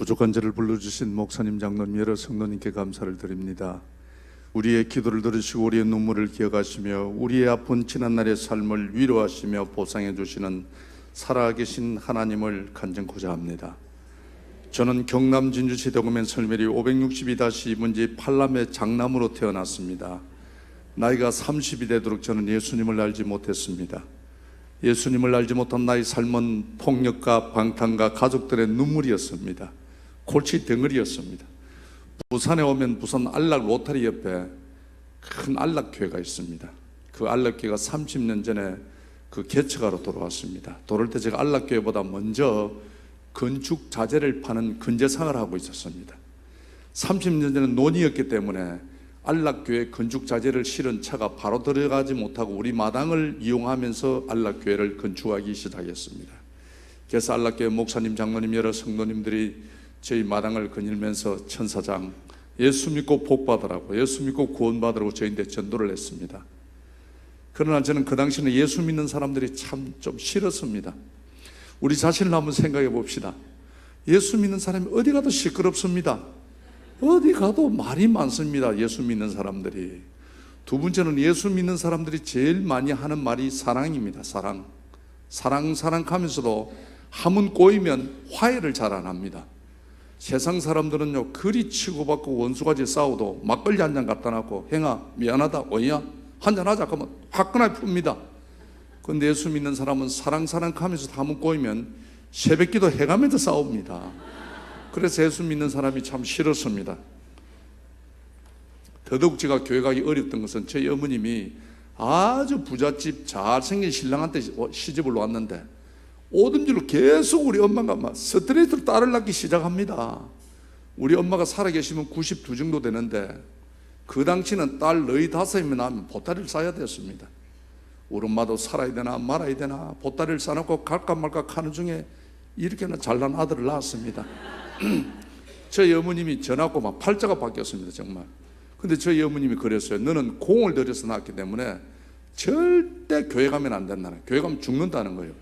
부족한 저를 불러주신 목사님, 장로님, 여러 성도님께 감사를 드립니다. 우리의 기도를 들으시고 우리의 눈물을 기억하시며 우리의 아픈 지난날의 삶을 위로하시며 보상해 주시는 살아계신 하나님을 간증코자 합니다. 저는 경남 진주시 대구면 설매리 562-2문지 팔남의 장남으로 태어났습니다. 나이가 30이 되도록 저는 예수님을 알지 못했습니다. 예수님을 알지 못한 나의 삶은 폭력과 방탕과 가족들의 눈물이었습니다. 골치 덩어리였습니다. 부산에 오면 부산 안락 로타리 옆에 큰 안락교회가 있습니다. 그 안락교회가 30년 전에 그 개척하러 돌아왔습니다. 돌아올 때 제가 안락교회보다 먼저 건축 자재를 파는 근제상을 하고 있었습니다. 30년 전에 논이었기 때문에 안락교회 건축 자재를 실은 차가 바로 들어가지 못하고 우리 마당을 이용하면서 안락교회를 건축하기 시작했습니다. 그래서 안락교회 목사님, 장로님, 여러 성도님들이 저희 마당을 거닐면서 천사장, 예수 믿고 복 받으라고, 예수 믿고 구원 받으라고 저희한테 전도를 했습니다. 그러나 저는 그 당시에는 예수 믿는 사람들이 참 좀 싫었습니다. 우리 자신을 한번 생각해 봅시다. 예수 믿는 사람이 어디 가도 시끄럽습니다. 어디 가도 말이 많습니다. 예수 믿는 사람들이. 두 번째는 예수 믿는 사람들이 제일 많이 하는 말이 사랑입니다. 사랑 하면서도 한번 꼬이면 화해를 잘 안 합니다. 세상 사람들은요, 그리 치고받고 원수같이 싸워도 막걸리 한 잔 갖다 놔고 행아 미안하다 어이야 한잔 하자 그러면 화끈하게 풉니다. 그런데 예수 믿는 사람은 사랑 하면서 한번 꼬이면 새벽기도 해가면서 싸웁니다. 그래서 예수 믿는 사람이 참 싫었습니다. 더더욱 제가 교회 가기 어렵던 것은 저희 어머님이 아주 부잣집 잘생긴 신랑한테 시집을 왔는데 오든지로 계속 우리 엄마가 막 스트레이트로 딸을 낳기 시작합니다. 우리 엄마가 살아계시면 92 정도 되는데 그 당시는 딸 너희 5이면 나면 보따리를 싸야 됐습니다. 우리 엄마도 살아야 되나 말아야 되나 보따리를 싸놓고 갈까 말까 하는 중에 이렇게나 잘난 아들을 낳았습니다. 저희 어머님이 전하고 막 팔자가 바뀌었습니다. 정말. 근데 저희 어머님이 그랬어요. 너는 공을 들여서 낳았기 때문에 절대 교회 가면 안 된다는, 교회 가면 죽는다는 거예요.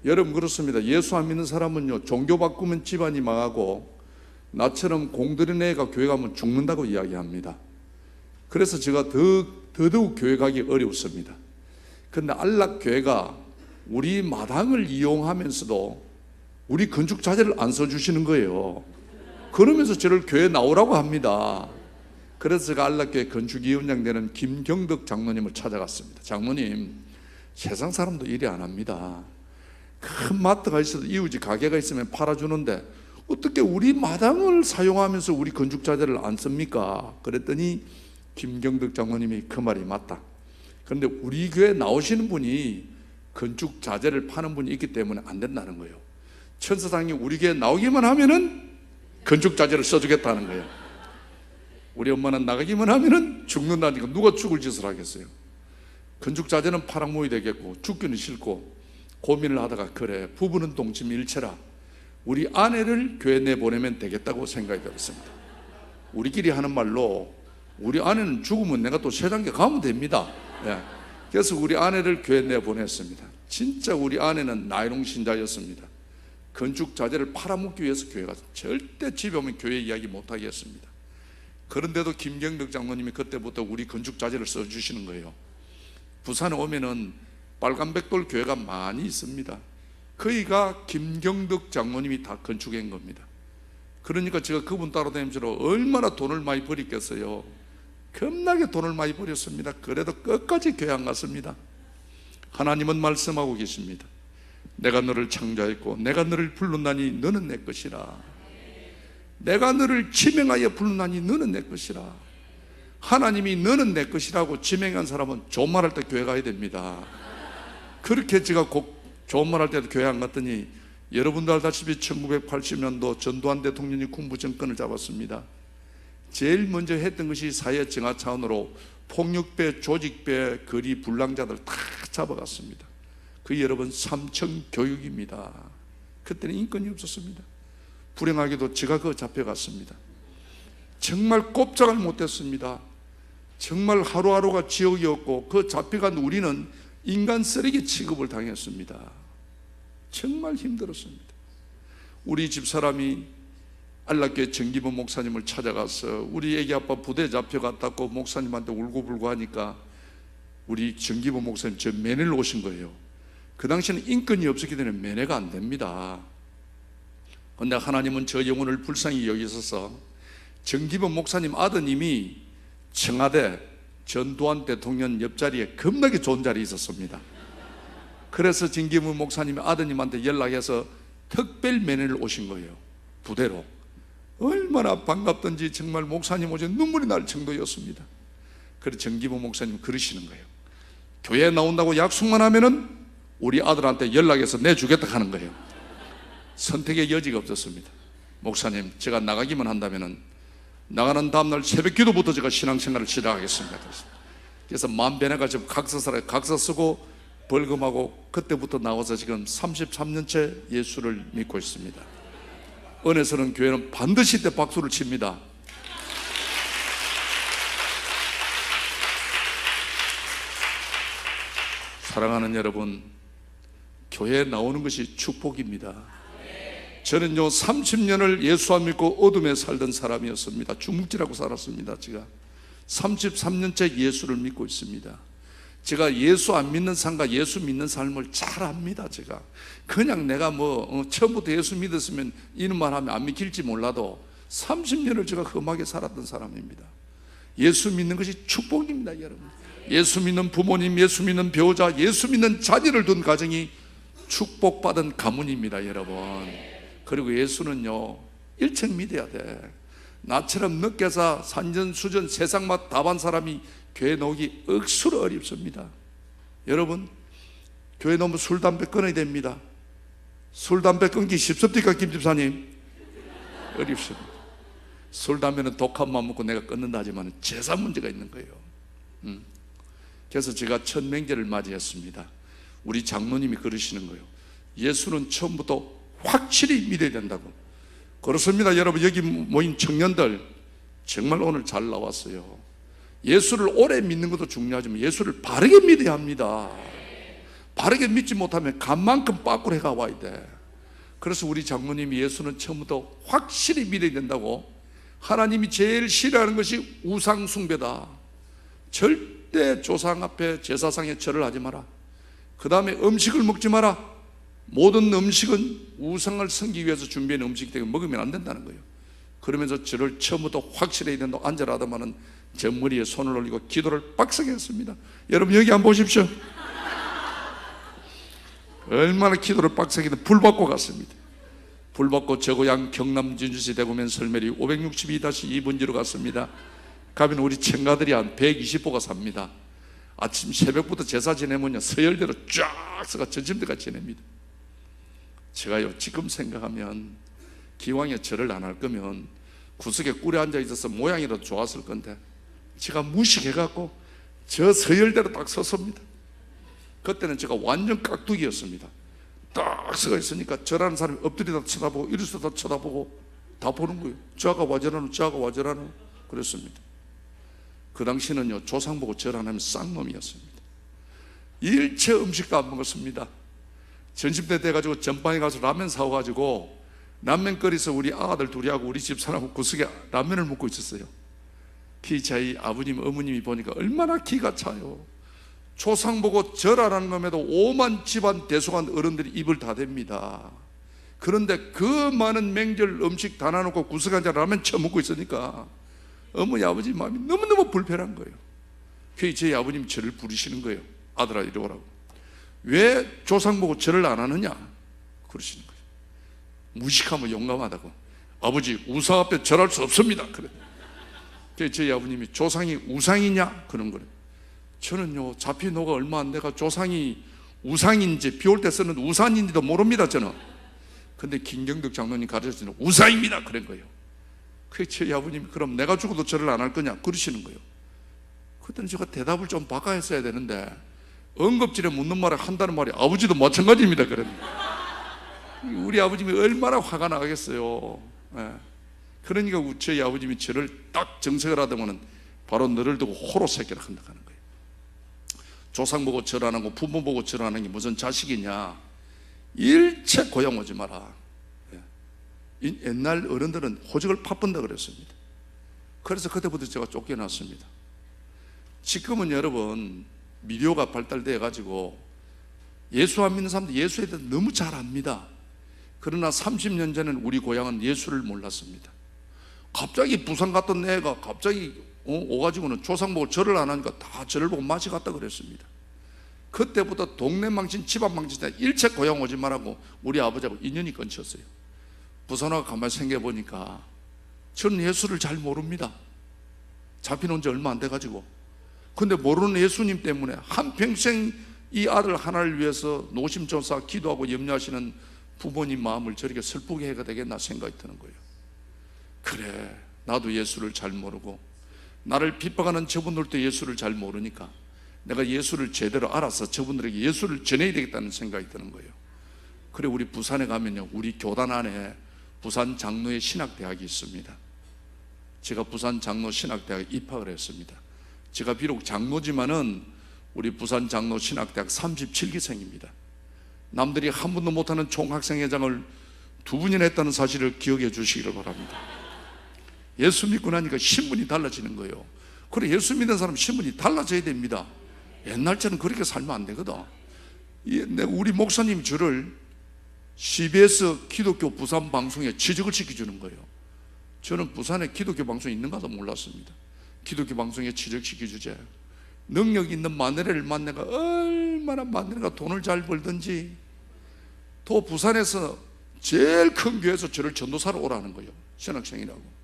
여러분 그렇습니다. 예수 안 믿는 사람은요, 종교 바꾸면 집안이 망하고 나처럼 공들인 애가 교회 가면 죽는다고 이야기합니다. 그래서 제가 더더욱 교회 가기 어려웠습니다. 그런데 안락교회가 우리 마당을 이용하면서도 우리 건축 자재를 안 써주시는 거예요. 그러면서 저를 교회 나오라고 합니다. 그래서 제가 안락교회 건축위원장 되는 김경덕 장로님을 찾아갔습니다. 장로님, 세상 사람도 이래 안 합니다. 큰 마트가 있어도 이웃이 가게가 있으면 팔아주는데 어떻게 우리 마당을 사용하면서 우리 건축 자재를 안 씁니까? 그랬더니 김경덕 장로님이 그 말이 맞다. 그런데 우리 교회 나오시는 분이 건축 자재를 파는 분이 있기 때문에 안 된다는 거예요. 천사장이 우리 교회 나오기만 하면은 건축 자재를 써주겠다는 거예요. 우리 엄마는 나가기만 하면은 죽는다니까 누가 죽을 짓을 하겠어요. 건축 자재는 파랑모이 되겠고 죽기는 싫고 고민을 하다가 그래 부부는 동침일체라 우리 아내를 교회 내보내면 되겠다고 생각이 들었습니다. 우리끼리 하는 말로 우리 아내는 죽으면 내가 또 세상에 가면 됩니다. 예. 그래서 우리 아내를 교회 내보냈습니다. 진짜 우리 아내는 나이롱 신자였습니다. 건축 자재를 팔아먹기 위해서 교회 가서 절대 집에 오면 교회 이야기 못하게 했습니다. 그런데도 김경덕 장로님이 그때부터 우리 건축 자재를 써주시는 거예요. 부산에 오면은 빨간백돌 교회가 많이 있습니다. 거기가 김경덕 장로님이 다 건축한 겁니다. 그러니까 제가 그분 따라다니면서 얼마나 돈을 많이 버렸겠어요. 겁나게 돈을 많이 버렸습니다. 그래도 끝까지 교회 안 갔습니다. 하나님은 말씀하고 계십니다. 내가 너를 창조했고 내가 너를 불렀나니 너는 내 것이라. 내가 너를 지명하여 불렀나니 너는 내 것이라. 하나님이 너는 내 것이라고 지명한 사람은 좋은 말 할 때 교회 가야 됩니다. 그렇게 제가 좋은 말 할 때도 교회 안 갔더니 여러분도 알다시피 1980년도 전두환 대통령이 군부 정권을 잡았습니다. 제일 먼저 했던 것이 사회 정화 차원으로 폭력배, 조직배, 거리 불량자들 다 잡아갔습니다. 그 여러분 삼청 교육입니다. 그때는 인권이 없었습니다. 불행하게도 제가 그거 잡혀갔습니다. 정말 꼼짝을 못했습니다. 정말 하루하루가 지옥이었고 그 잡혀간 우리는 인간 쓰레기 취급을 당했습니다. 정말 힘들었습니다. 우리 집사람이 안락교회 정기범 목사님을 찾아가서 우리 애기 아빠 부대 잡혀갔다고 목사님한테 울고불고 하니까 우리 정기범 목사님 저 면회를 오신 거예요. 그 당시에는 인권이 없었기 때문에 면회가 안 됩니다. 그런데 하나님은 저 영혼을 불쌍히 여기셔서 정기범 목사님 아드님이 청와대 전두환 대통령 옆자리에 겁나게 좋은 자리에 있었습니다. 그래서 정기범 목사님이 아드님한테 연락해서 특별 면회를 오신 거예요. 부대로. 얼마나 반갑던지 정말 목사님 오셔서 눈물이 날 정도였습니다. 그래서 정기범 목사님 그러시는 거예요. 교회에 나온다고 약속만 하면은 우리 아들한테 연락해서 내주겠다 하는 거예요. 선택의 여지가 없었습니다. 목사님, 제가 나가기만 한다면은 나가는 다음날 새벽 기도부터 제가 신앙생활을 시작하겠습니다. 그래서 만배나가 지금 각서 쓰고 벌금하고 그때부터 나와서 지금 33년째 예수를 믿고 있습니다. 은혜서는 교회는 반드시 때 박수를 칩니다. 사랑하는 여러분, 교회에 나오는 것이 축복입니다. 저는요 30년을 예수 안 믿고 어둠에 살던 사람이었습니다. 주묵지라고 살았습니다. 제가 33년째 예수를 믿고 있습니다. 제가 예수 안 믿는 삶과 예수 믿는 삶을 잘 압니다. 제가 그냥 내가 처음부터 예수 믿었으면 이놈만 하면 안 믿길지 몰라도 30년을 제가 험하게 살았던 사람입니다. 예수 믿는 것이 축복입니다. 여러분, 예수 믿는 부모님, 예수 믿는 배우자, 예수 믿는 자녀를 둔 가정이 축복받은 가문입니다. 여러분, 그리고 예수는요 일찍 믿어야 돼. 나처럼 늦게서 산전수전 세상맛 다 반 사람이 교회 나오기 억수로 어렵습니다. 여러분, 교회 나오면 술, 담배 끊어야 됩니다. 술, 담배 끊기 쉽습니까, 김 집사님? 어렵습니다. 술, 담배는 독한 맘 먹고 내가 끊는다 하지만 제사 문제가 있는 거예요. 그래서 제가 첫 명절을 맞이했습니다. 우리 장로님이 그러시는 거예요. 예수는 처음부터 확실히 믿어야 된다고. 그렇습니다. 여러분, 여기 모인 청년들 정말 오늘 잘 나왔어요. 예수를 오래 믿는 것도 중요하지만 예수를 바르게 믿어야 합니다. 바르게 믿지 못하면 간만큼 빠꾸를 해가 와야 돼. 그래서 우리 장모님이 예수는 처음부터 확실히 믿어야 된다고. 하나님이 제일 싫어하는 것이 우상 숭배다. 절대 조상 앞에 제사상에 절을 하지 마라. 그 다음에 음식을 먹지 마라. 모든 음식은 우상을 섬기기 위해서 준비한 음식이기 때문에 먹으면 안 된다는 거예요. 그러면서 저를 처음부터 확실히 해야 된다고 앉으라 하더만은 제 머리에 손을 올리고 기도를 빡세게 했습니다. 여러분, 여기 한번 보십시오. 얼마나 기도를 빡세게 했는데 불 받고 갔습니다. 불 받고 저 고향 경남 진주시 대구면 설매리 562-2번지로 갔습니다. 가면 우리 청가들이 한 120호가 삽니다. 아침 새벽부터 제사 지내면요 서열대로 쫙 서가 전침대까지 지냅니다. 제가요 지금 생각하면 기왕에 절을 안 할 거면 구석에 꿀에 앉아 있어서 모양이라도 좋았을 건데 제가 무식해갖고 저 서열대로 딱 섰습니다. 그때는 제가 완전 깍두기였습니다. 딱 서가 있으니까 저라는 사람이 엎드리다 쳐다보고 이리서다 쳐다보고 다 보는 거예요. 저가 와저라노 저가 와저라노 그랬습니다. 그 당시는요 조상 보고 절 안 하면 쌍놈이었습니다. 일체 음식도 안 먹었습니다. 점심때 돼가지고 전방에 가서 라면 사와가지고 라면 끓여서 우리 아들 둘이하고 우리 집사람하고 구석에 라면을 먹고 있었어요. 저희 아버님 어머님이 보니까 얼마나 기가 차요. 조상 보고 절하라는 것에도 5만 집안 대속한 어른들이 입을 다 댑니다. 그런데 그 많은 명절 음식 다 놔놓고 구석에 앉아 라면 처먹고 있으니까 어머니 아버지 마음이 너무너무 불편한 거예요. 저희 아버님 저를 부르시는 거예요. 아들아 이리 오라고. 왜 조상 보고 절을 안 하느냐 그러시는 거예요. 무식하면 용감하다고. 아버지 우상 앞에 절할 수 없습니다. 그래. 저희 아버님이 조상이 우상이냐 그런 거예요. 저는요 잡힌 노가 얼마 안 돼가 조상이 우상인지 비 올 때 쓰는 우산인지도 모릅니다. 저는. 근데 김경덕 장로님 가르쳐주는 우상입니다 그런 거예요. 그래서 저희 아버님이 그럼 내가 죽어도 절을 안 할 거냐 그러시는 거예요. 그때는 제가 대답을 좀 바꿔 했어야 되는데 응급질에 묻는 말에 한다는 말이 아버지도 마찬가지입니다. 그랬는데 우리 아버님이 얼마나 화가 나겠어요. 예. 그러니까 저희 아버님이 저를 딱 정색을 하더만은 바로 너를 두고 호로 새끼를 한다 하는 거예요. 조상 보고 절 안 하고 부모 보고 절 안 하는 게 무슨 자식이냐. 일체 고향 오지 마라. 예. 옛날 어른들은 호적을 파본다 그랬습니다. 그래서 그때부터 제가 쫓겨났습니다. 지금은 여러분 미디어가 발달되어 가지고 예수 안 믿는 사람들 예수에 대해서 너무 잘 압니다. 그러나 30년 전에는 우리 고향은 예수를 몰랐습니다. 갑자기 부산 갔던 애가 갑자기 오가지고는 조상 보고 절을 안 하니까 다 절을 보고 맛이 갔다 그랬습니다. 그때부터 동네 망친 집안 망친 일체 고향 오지 말라고 우리 아버지하고 인연이 끊겼어요. 부산 와서 가만히 생각해보니까 저는 예수를 잘 모릅니다. 잡혀놓은 지 얼마 안 돼가지고. 근데 모르는 예수님 때문에 한평생 이 아들 하나를 위해서 노심초사 기도하고 염려하시는 부모님 마음을 저렇게 슬프게 해야 되겠나 생각이 드는 거예요. 그래, 나도 예수를 잘 모르고 나를 핍박하는 저분들도 예수를 잘 모르니까 내가 예수를 제대로 알아서 저분들에게 예수를 전해야 되겠다는 생각이 드는 거예요. 그래, 우리 부산에 가면요, 우리 교단 안에 부산 장로의 신학대학이 있습니다. 제가 부산 장로 신학대학에 입학을 했습니다. 제가 비록 장로지만은 우리 부산 장로 신학대학 37기생입니다. 남들이 한 번도 못하는 총학생회장을 2분이나 했다는 사실을 기억해 주시기를 바랍니다. 예수 믿고 나니까 신분이 달라지는 거예요. 그래, 예수 믿는 사람 신분이 달라져야 됩니다. 옛날처럼 그렇게 살면 안 되거든. 우리 목사님 저를 CBS 기독교 부산 방송에 취직을 시켜주는 거예요. 저는 부산에 기독교 방송이 있는가도 몰랐습니다. 기독교 방송에 취직시켜주재. 능력 있는 마누라를 만나가 얼마나 마누라가 돈을 잘 벌든지 또 부산에서 제일 큰 교회에서 저를 전도사로 오라는 거예요. 신학생이라고.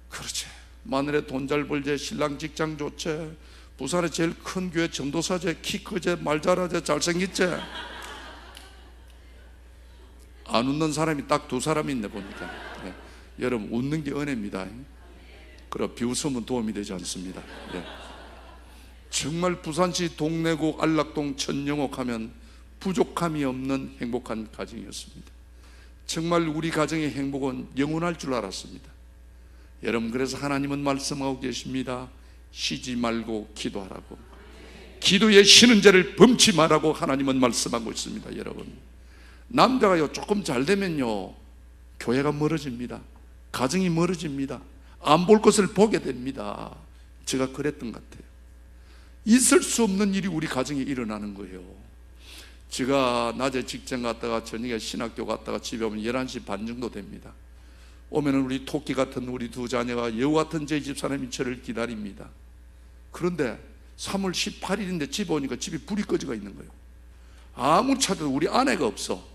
그렇지, 마누라 돈 잘 벌제, 신랑 직장 좋제, 부산에 제일 큰 교회 전도사제, 키 크제, 말 잘하제, 잘생겼제. 안 웃는 사람이 딱 2사람이 있네 보니까. 예. 여러분, 웃는 게 은혜입니다. 그럼 비웃으면 도움이 되지 않습니다. 예. 정말 부산시 동래구 안락동 천영옥 하면 부족함이 없는 행복한 가정이었습니다. 정말 우리 가정의 행복은 영원할 줄 알았습니다. 여러분, 그래서 하나님은 말씀하고 계십니다. 쉬지 말고 기도하라고. 기도에 쉬는 자를 범치 말라고 하나님은 말씀하고 있습니다. 여러분, 남자가요 조금 잘 되면요 교회가 멀어집니다. 가정이 멀어집니다. 안 볼 것을 보게 됩니다. 제가 그랬던 것 같아요. 있을 수 없는 일이 우리 가정에 일어나는 거예요. 제가 낮에 직장 갔다가 저녁에 신학교 갔다가 집에 오면 11시 반 정도 됩니다. 오면은 우리 토끼 같은 우리 2 자녀가 여우 같은 제 집사람이 저를 기다립니다. 그런데 3월 18일인데 집에 오니까 집에 불이 꺼져가 있는 거예요. 아무리 찾아도 우리 아내가 없어.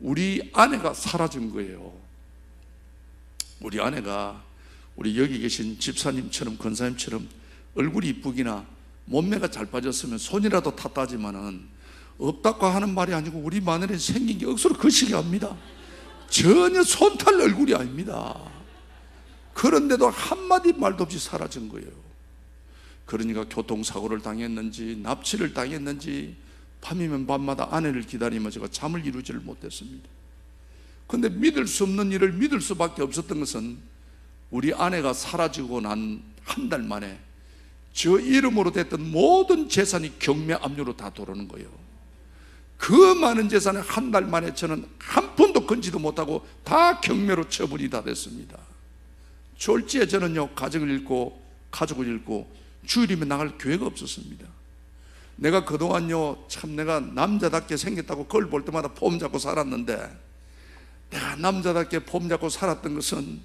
우리 아내가 사라진 거예요. 우리 아내가 우리 여기 계신 집사님처럼 권사님처럼 얼굴이 이쁘기나 몸매가 잘 빠졌으면 손이라도 탔다지만은 없다고 하는 말이 아니고 우리 마누라는 생긴 게 억수로 거시기 합니다. 전혀 손탈 얼굴이 아닙니다. 그런데도 한마디 말도 없이 사라진 거예요. 그러니까 교통사고를 당했는지 납치를 당했는지 밤이면 밤마다 아내를 기다리며 제가 잠을 이루지를 못했습니다. 그런데 믿을 수 없는 일을 믿을 수밖에 없었던 것은 우리 아내가 사라지고 난 한 달 만에 저 이름으로 됐던 모든 재산이 경매 압류로 다 들어오는 거예요. 그 많은 재산을 한 달 만에 저는 한 푼도 건지도 못하고 다 경매로 처분이 다 됐습니다. 졸지에 저는요 가정을 잃고 가족을 잃고 주일이면 나갈 교회가 없었습니다. 내가 그동안요 참 내가 남자답게 생겼다고 그걸 볼 때마다 폼 잡고 살았는데, 내가 남자답게 폼 잡고 살았던 것은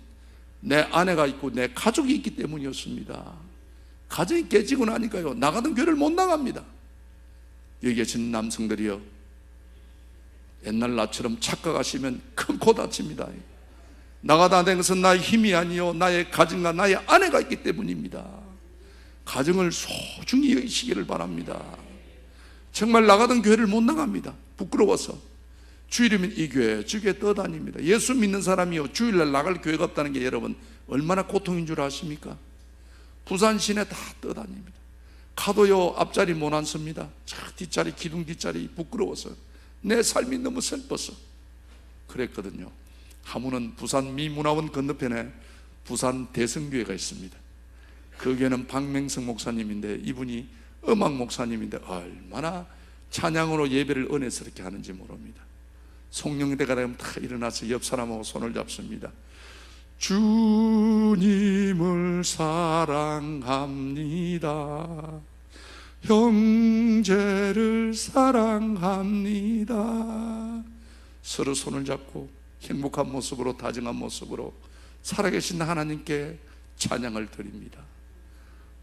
내 아내가 있고 내 가족이 있기 때문이었습니다. 가정이 깨지고 나니까요 나가던 교회를 못 나갑니다. 여기 계신 남성들이요, 옛날 나처럼 착각하시면 큰 코 다칩니다. 나가다 된 것은 나의 힘이 아니요 나의 가정과 나의 아내가 있기 때문입니다. 가정을 소중히 여기시기를 바랍니다. 정말 나가던 교회를 못 나갑니다. 부끄러워서. 주일이면 이 교회 저 교회 떠다닙니다. 예수 믿는 사람이요 주일날 나갈 교회가 없다는 게 여러분 얼마나 고통인 줄 아십니까? 부산 시내 다 떠다닙니다. 가도요 앞자리 못 앉습니다. 뒷자리 기둥 뒷자리 부끄러워서 내 삶이 너무 슬퍼서 그랬거든요. 하무는 부산 미문화원 건너편에 부산 대성교회가 있습니다. 그 교회는 박맹성 목사님인데 이분이 음악 목사님인데 얼마나 찬양으로 예배를 은혜스럽게 하는지 모릅니다. 송영대가 되면 다 일어나서 옆 사람하고 손을 잡습니다. 주님을 사랑합니다. 형제를 사랑합니다. 서로 손을 잡고 행복한 모습으로, 다정한 모습으로 살아계신 하나님께 찬양을 드립니다.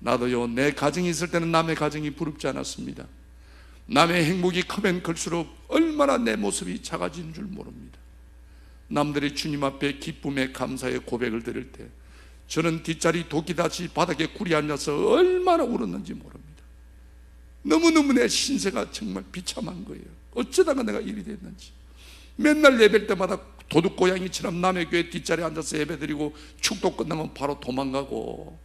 나도요, 내 가정이 있을 때는 남의 가정이 부럽지 않았습니다. 남의 행복이 크면 클수록 얼마나 내 모습이 작아지는 줄 모릅니다. 남들이 주님 앞에 기쁨의 감사의 고백을 드릴 때 저는 뒷자리 도끼다시 바닥에 굴이 앉아서 얼마나 울었는지 모릅니다. 너무너무 내 신세가 정말 비참한 거예요. 어쩌다가 내가 일이 됐는지. 맨날 예배할 때마다 도둑고양이처럼 남의 교회 뒷자리에 앉아서 예배드리고 축도 끝나면 바로 도망가고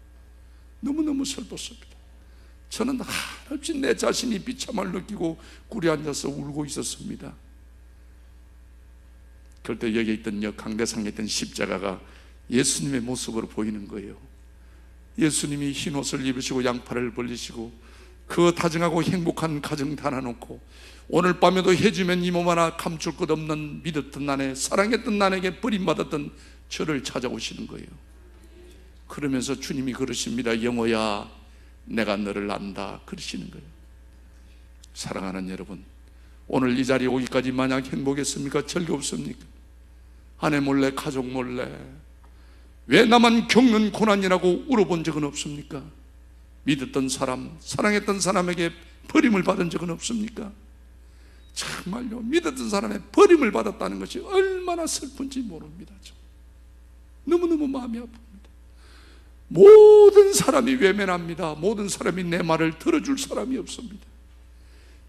너무너무 슬펐습니다. 저는 한없이 내 자신이 비참함을 느끼고 굴에 앉아서 울고 있었습니다. 그럴 때 여기 있던 강대상에 있던 십자가가 예수님의 모습으로 보이는 거예요. 예수님이 흰 옷을 입으시고 양팔을 벌리시고 그 다정하고 행복한 가정 달아놓고 오늘 밤에도 해주면 이 몸 하나 감출 것 없는 믿었던 나네, 사랑했던 나에게 버림받았던 저를 찾아오시는 거예요. 그러면서 주님이 그러십니다. 영호야, 내가 너를 안다, 그러시는 거예요. 사랑하는 여러분, 오늘 이 자리에 오기까지 마냥 행복했습니까? 즐겁습니까? 아내 몰래, 가족 몰래 왜 나만 겪는 고난이라고 울어본 적은 없습니까? 믿었던 사람, 사랑했던 사람에게 버림을 받은 적은 없습니까? 정말요, 믿었던 사람의 버림을 받았다는 것이 얼마나 슬픈지 모릅니다. 너무너무 마음이 아픕니다. 모든 사람이 외면합니다. 모든 사람이 내 말을 들어줄 사람이 없습니다.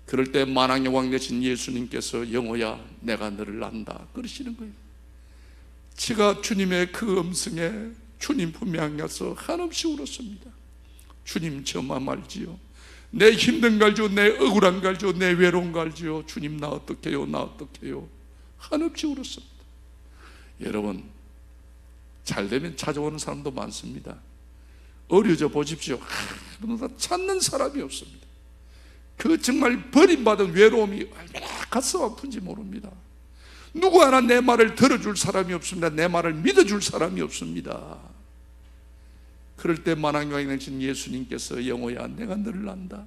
그럴 때 만왕의 왕 되신 예수님께서 영호야, 내가 너를 안다, 그러시는 거예요. 제가 주님의 그 음성에 주님 품에 안겨서 한없이 울었습니다. 주님, 저만 알지요. 내 힘든 거 알죠. 내 억울한 거 알죠. 내 외로운 거 알죠. 주님, 나 어떡해요, 나 어떡해요. 한없이 울었습니다. 여러분, 잘 되면 찾아오는 사람도 많습니다. 어려져 보십시오. 그러나 찾는 사람이 없습니다. 그 정말 버림받은 외로움이 얼마나 가슴 아픈지 모릅니다. 누구 하나 내 말을 들어줄 사람이 없습니다. 내 말을 믿어줄 사람이 없습니다. 그럴 때 만왕의 왕이신 예수님께서 영호야, 내가 너를 안다,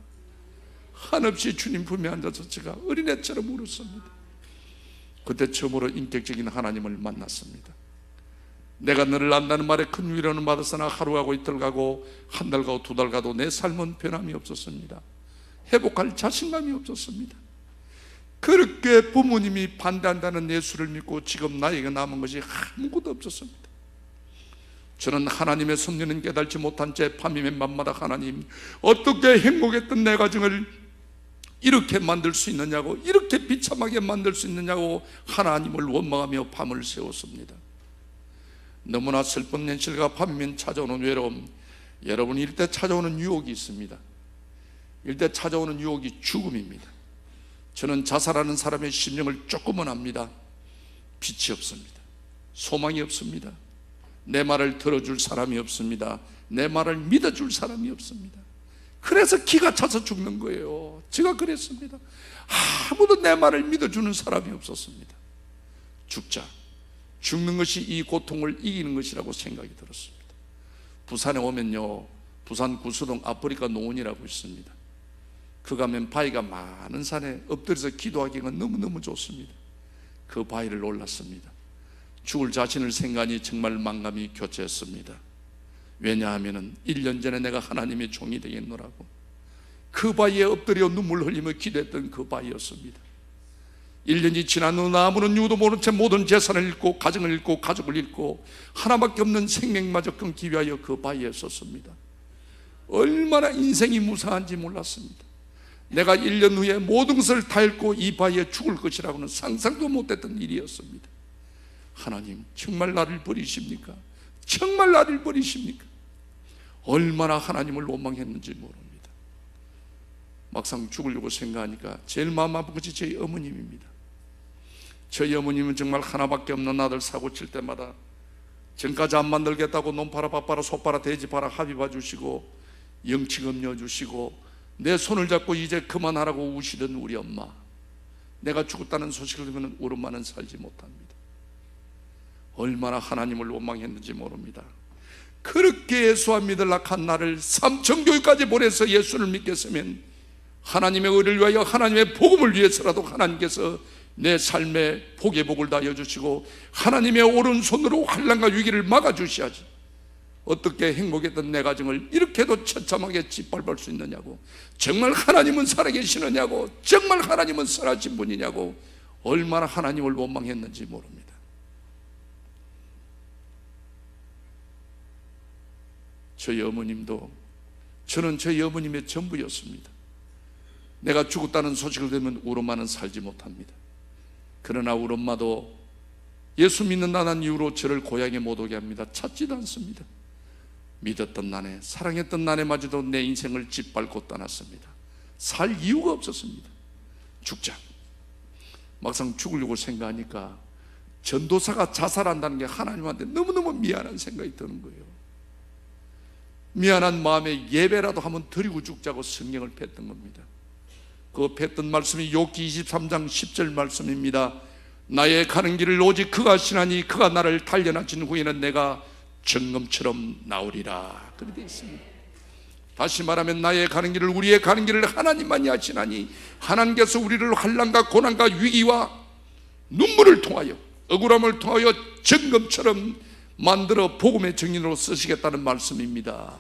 한없이 주님 품에 앉아서 제가 어린애처럼 울었습니다. 그때 처음으로 인격적인 하나님을 만났습니다. 내가 너를 안다는 말에 큰 위로는 받았으나 하루 가고 이틀 가고 한 달 가고 두 달 가도 내 삶은 변함이 없었습니다. 회복할 자신감이 없었습니다. 그렇게 부모님이 반대한다는 예수를 믿고 지금 나에게 남은 것이 아무것도 없었습니다. 저는 하나님의 섭리는 깨달지 못한 채 밤이면 밤마다 하나님, 어떻게 행복했던 내 가정을 이렇게 만들 수 있느냐고, 이렇게 비참하게 만들 수 있느냐고 하나님을 원망하며 밤을 새웠습니다. 너무나 슬픈 현실과 밤이면 찾아오는 외로움, 여러분, 이럴 때 찾아오는 유혹이 있습니다. 이럴 때 찾아오는 유혹이 죽음입니다. 저는 자살하는 사람의 심령을 조금은 압니다. 빛이 없습니다. 소망이 없습니다. 내 말을 들어줄 사람이 없습니다. 내 말을 믿어줄 사람이 없습니다. 그래서 기가 차서 죽는 거예요. 제가 그랬습니다. 아무도 내 말을 믿어주는 사람이 없었습니다. 죽자, 죽는 것이 이 고통을 이기는 것이라고 생각이 들었습니다. 부산에 오면요, 부산 구수동 아프리카 노원이라고 있습니다. 그 가면 바위가 많은 산에 엎드려서 기도하기가 너무너무 좋습니다. 그 바위를 올랐습니다. 죽을 자신을 생각하니 정말 만감이 교체했습니다. 왜냐하면 1년 전에 내가 하나님의 종이 되겠노라고 그 바위에 엎드려 눈물 흘리며 기도했던 그 바위였습니다. 1년이 지난 후 아무런 이유도 모른 채 모든 재산을 잃고 가정을 잃고 가족을 잃고 하나밖에 없는 생명마저 끊기 위하여 그 바위에 섰습니다. 얼마나 인생이 무상한지 몰랐습니다. 내가 1년 후에 모든 것을 다 잃고 이 바위에 죽을 것이라고는 상상도 못했던 일이었습니다. 하나님, 정말 나를 버리십니까? 정말 나를 버리십니까? 얼마나 하나님을 원망했는지 모릅니다. 막상 죽으려고 생각하니까 제일 마음 아픈 것이 저희 어머님입니다. 저희 어머님은 정말 하나밖에 없는 아들 사고 칠 때마다 전까지 안 만들겠다고 논 팔아 밥 팔아 소 팔아 돼지 팔아 합의 봐주시고 영치금 넣어주시고 내 손을 잡고 이제 그만하라고 우시던 우리 엄마, 내가 죽었다는 소식을 들으면 울음만은 살지 못합니다. 얼마나 하나님을 원망했는지 모릅니다. 그렇게 예수와 믿을 악한 나를 삼천교회까지 보내서 예수를 믿겠으면 하나님의 의를 위하여, 하나님의 복음을 위해서라도 하나님께서 내 삶에 복의 복을 다하여 주시고 하나님의 오른손으로 환난과 위기를 막아주셔야지, 어떻게 행복했던 내 가정을 이렇게도 처참하게 짓밟을 수 있느냐고, 정말 하나님은 살아계시느냐고, 정말 하나님은 선하신 분이냐고, 얼마나 하나님을 원망했는지 모릅니다. 저희 어머님도, 저는 저희 어머님의 전부였습니다. 내가 죽었다는 소식을 들으면 우리 엄마는 살지 못합니다. 그러나 우리 엄마도 예수 믿는다는 이유로 저를 고향에 못 오게 합니다. 찾지도 않습니다. 믿었던 나네, 사랑했던 나네마저도 내 인생을 짓밟고 떠났습니다. 살 이유가 없었습니다. 죽자. 막상 죽으려고 생각하니까 전도사가 자살한다는 게 하나님한테 너무너무 미안한 생각이 드는 거예요. 미안한 마음에 예배라도 한번 드리고 죽자고 성경을 폈던 겁니다. 그 폈던 말씀이 욥기 23장 10절 말씀입니다. 나의 가는 길을 오직 그가 아시나니 그가 나를 단련하신 후에는 내가 정금처럼 나오리라. 그렇게 되어 있습니다. 다시 말하면 나의 가는 길을, 우리의 가는 길을 하나님만이 아시나니 하나님께서 우리를 환난과 고난과 위기와 눈물을 통하여, 억울함을 통하여 정금처럼 만들어 복음의 증인으로 쓰시겠다는 말씀입니다.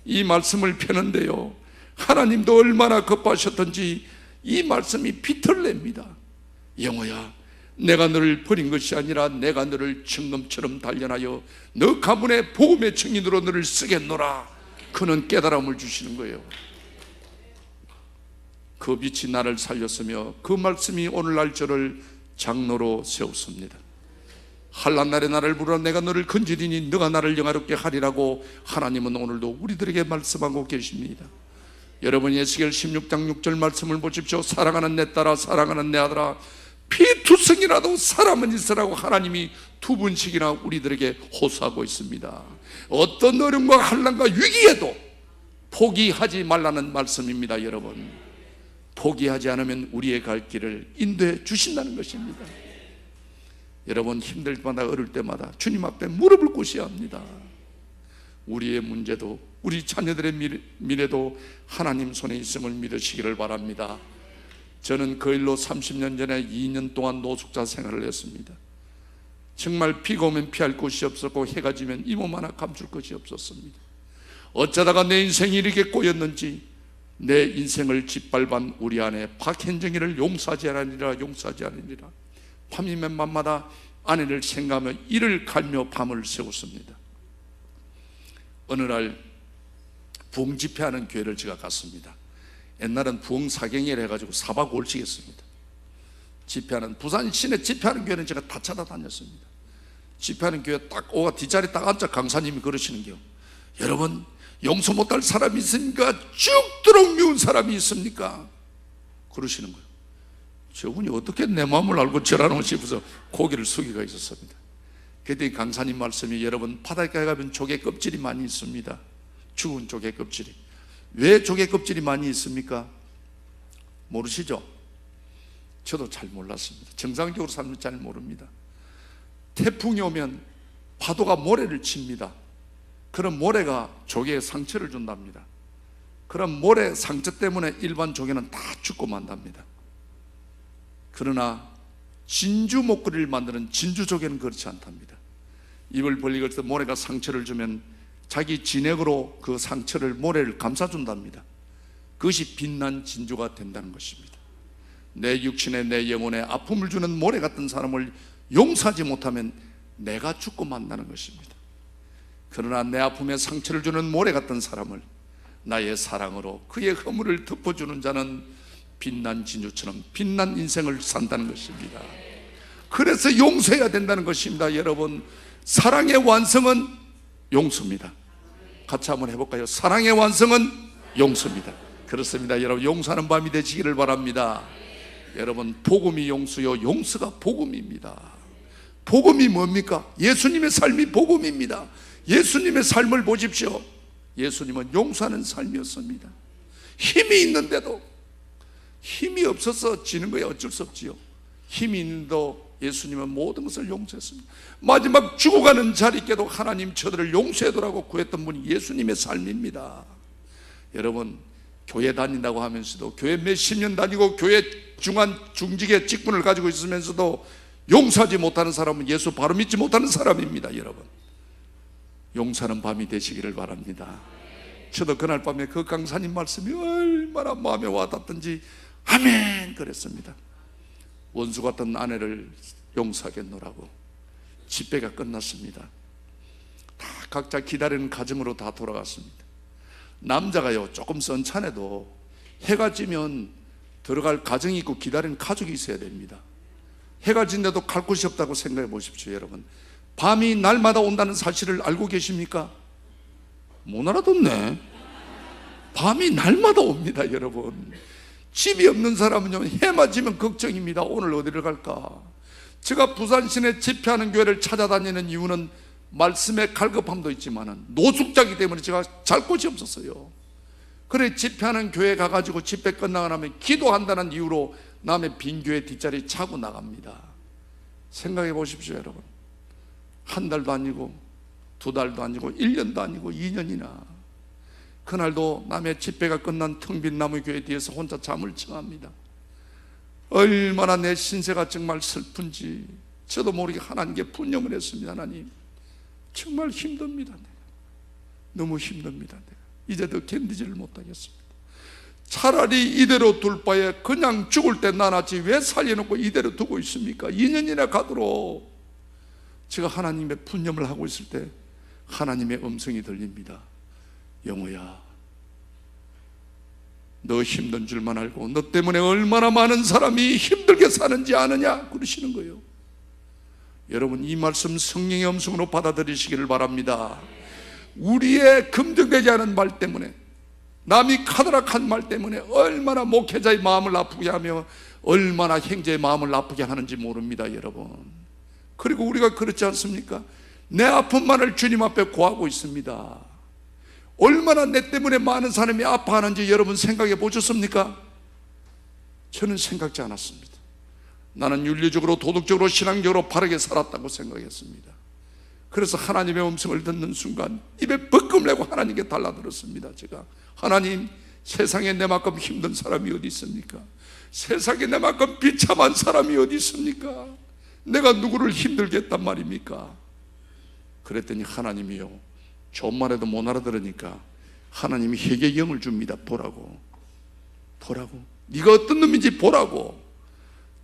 이 말씀을 펴는데요, 하나님도 얼마나 급하셨던지 이 말씀이 빛을 냅니다. 영호야, 내가 너를 버린 것이 아니라 내가 너를 정금처럼 단련하여 너 가문의 복음의 증인으로 너를 쓰겠노라. 그는 깨달음을 주시는 거예요. 그 빛이 나를 살렸으며 그 말씀이 오늘날 저를 장로로 세웠습니다. 환난 날에 나를 부르라. 내가 너를 건지리니 너가 나를 영화롭게 하리라고 하나님은 오늘도 우리들에게 말씀하고 계십니다. 여러분, 에스겔 16장 6절 말씀을 보십시오. 사랑하는 내 딸아, 사랑하는 내 아들아, 피투성이라도 사람은 있으라고 하나님이 두 번씩이나 우리들에게 호소하고 있습니다. 어떤 어려움과 환난과 위기에도 포기하지 말라는 말씀입니다. 여러분, 포기하지 않으면 우리의 갈 길을 인도해 주신다는 것입니다. 여러분, 힘들 때마다, 어릴 때마다 주님 앞에 무릎을 꿇어야 합니다. 우리의 문제도, 우리 자녀들의 미래도 하나님 손에 있음을 믿으시기를 바랍니다. 저는 그 일로 30년 전에 2년 동안 노숙자 생활을 했습니다. 정말 비가 오면 피할 곳이 없었고 해가 지면 이 몸 하나 감출 것이 없었습니다. 어쩌다가 내 인생이 이렇게 꼬였는지, 내 인생을 짓밟은 우리 아내 박현정이를 용서하지 않으리라, 용서하지 않으리라. 밤이면 밤마다 아내를 생각하며 이를 갈며 밤을 새웠습니다. 어느 날 부흥 집회하는 교회를 제가 갔습니다. 옛날은 부흥 사경회를 해가지고 4박 5일씩 했습니다. 집회하는, 부산 시내 집회하는 교회는 제가 다 찾아다녔습니다. 집회하는 교회 딱 오가 뒷자리 딱 앉아 강사님이 그러시는 게요, 여러분 용서 못할 사람이 있습니까? 죽도록 미운 사람이 있습니까? 그러시는 거예요. 저분이 어떻게 내 마음을 알고 저라는 싶어서 고개를 숙이고 있었습니다. 그때 강사님 말씀이, 여러분 바닷가에 가면 조개 껍질이 많이 있습니다. 죽은 조개 껍질이. 왜 조개 껍질이 많이 있습니까? 모르시죠? 저도 잘 몰랐습니다. 정상적으로 사람은 잘 모릅니다. 태풍이 오면 파도가 모래를 칩니다. 그럼 모래가 조개에 상처를 준답니다. 그럼 모래 상처 때문에 일반 조개는 다 죽고 만답니다. 그러나 진주 목걸이를 만드는 진주 조개는 그렇지 않답니다. 입을 벌리고 있을 때 모래가 상처를 주면 자기 진액으로 그 상처를, 모래를 감싸준답니다. 그것이 빛난 진주가 된다는 것입니다. 내 육신에, 내 영혼에 아픔을 주는 모래 같은 사람을 용서하지 못하면 내가 죽고 만나는 것입니다. 그러나 내 아픔에 상처를 주는 모래 같은 사람을 나의 사랑으로 그의 허물을 덮어주는 자는 빛난 진주처럼 빛난 인생을 산다는 것입니다. 그래서 용서해야 된다는 것입니다. 여러분, 사랑의 완성은 용서입니다. 같이 한번 해볼까요? 사랑의 완성은 용서입니다. 그렇습니다. 여러분, 용서하는 밤이 되시기를 바랍니다. 여러분, 복음이 용서요, 용서가 복음입니다. 복음이 뭡니까? 예수님의 삶이 복음입니다. 예수님의 삶을 보십시오. 예수님은 용서하는 삶이었습니다. 힘이 있는데도, 힘이 없어서 지는 거야. 어쩔 수 없지요. 힘이 있는도 예수님은 모든 것을 용서했습니다. 마지막 죽어가는 자리께도 하나님 저들을 용서해달라고 구했던 분이 예수님의 삶입니다. 여러분, 교회 다닌다고 하면서도, 교회 몇십 년 다니고 교회 중직의 직분을 가지고 있으면서도 용서하지 못하는 사람은 예수 바로 믿지 못하는 사람입니다. 여러분, 용서하는 밤이 되시기를 바랍니다. 저도 그날 밤에 그 강사님 말씀이 얼마나 마음에 와닿던지 아멘 그랬습니다. 원수 같은 아내를 용서하겠노라고. 집회가 끝났습니다. 다 각자 기다리는 가정으로 다 돌아갔습니다. 남자가요, 조금 선찬해도 해가 지면 들어갈 가정이 있고 기다리는 가족이 있어야 됩니다. 해가 진데도 갈 곳이 없다고 생각해 보십시오. 여러분, 밤이 날마다 온다는 사실을 알고 계십니까? 못 알아듣네. 밤이 날마다 옵니다. 여러분, 집이 없는 사람은요, 해만 지면 걱정입니다. 오늘 어디를 갈까? 제가 부산 시내 집회하는 교회를 찾아다니는 이유는 말씀의 갈급함도 있지만 노숙자이기 때문에 제가 잘 곳이 없었어요. 그래, 집회하는 교회 가가지고 집회 끝나고 나면 기도한다는 이유로 남의 빈 교회 뒷자리 차고 나갑니다. 생각해 보십시오. 여러분, 한 달도 아니고 두 달도 아니고 1년도 아니고 2년이나 그날도 남의 집회가 끝난 텅 빈 나무교회 뒤에서 혼자 잠을 청합니다. 얼마나 내 신세가 정말 슬픈지 저도 모르게 하나님께 분념을 했습니다. 하나님, 정말 힘듭니다. 내가. 너무 힘듭니다. 내가. 이제 더 견디지를 못하겠습니다. 차라리 이대로 둘 바에 그냥 죽을 때 나눴지 왜 살려놓고 이대로 두고 있습니까? 2년이나 가도록. 제가 하나님의 분념을 하고 있을 때 하나님의 음성이 들립니다. 영호야, 너 힘든 줄만 알고 너 때문에 얼마나 많은 사람이 힘들게 사는지 아느냐? 그러시는 거예요. 여러분, 이 말씀 성령의 음성으로 받아들이시기를 바랍니다. 우리의 긍정되지 않은 말 때문에, 남이 카드락한 말 때문에 얼마나 목회자의 마음을 아프게 하며 얼마나 형제의 마음을 아프게 하는지 모릅니다. 여러분, 그리고 우리가 그렇지 않습니까? 내 아픔만을 주님 앞에 고하고 있습니다. 얼마나 내 때문에 많은 사람이 아파하는지 여러분 생각해 보셨습니까? 저는 생각지 않았습니다. 나는 윤리적으로, 도덕적으로, 신앙적으로 바르게 살았다고 생각했습니다. 그래서 하나님의 음성을 듣는 순간 입에 벅금 내고 하나님께 달라들었습니다. 제가, 하나님, 세상에 내만큼 힘든 사람이 어디 있습니까? 세상에 내만큼 비참한 사람이 어디 있습니까? 내가 누구를 힘들게 했단 말입니까? 그랬더니 하나님이요, 좀만 해도 못 알아들으니까 하나님이 회개경을 줍니다. 보라고. 네가 어떤 놈인지 보라고.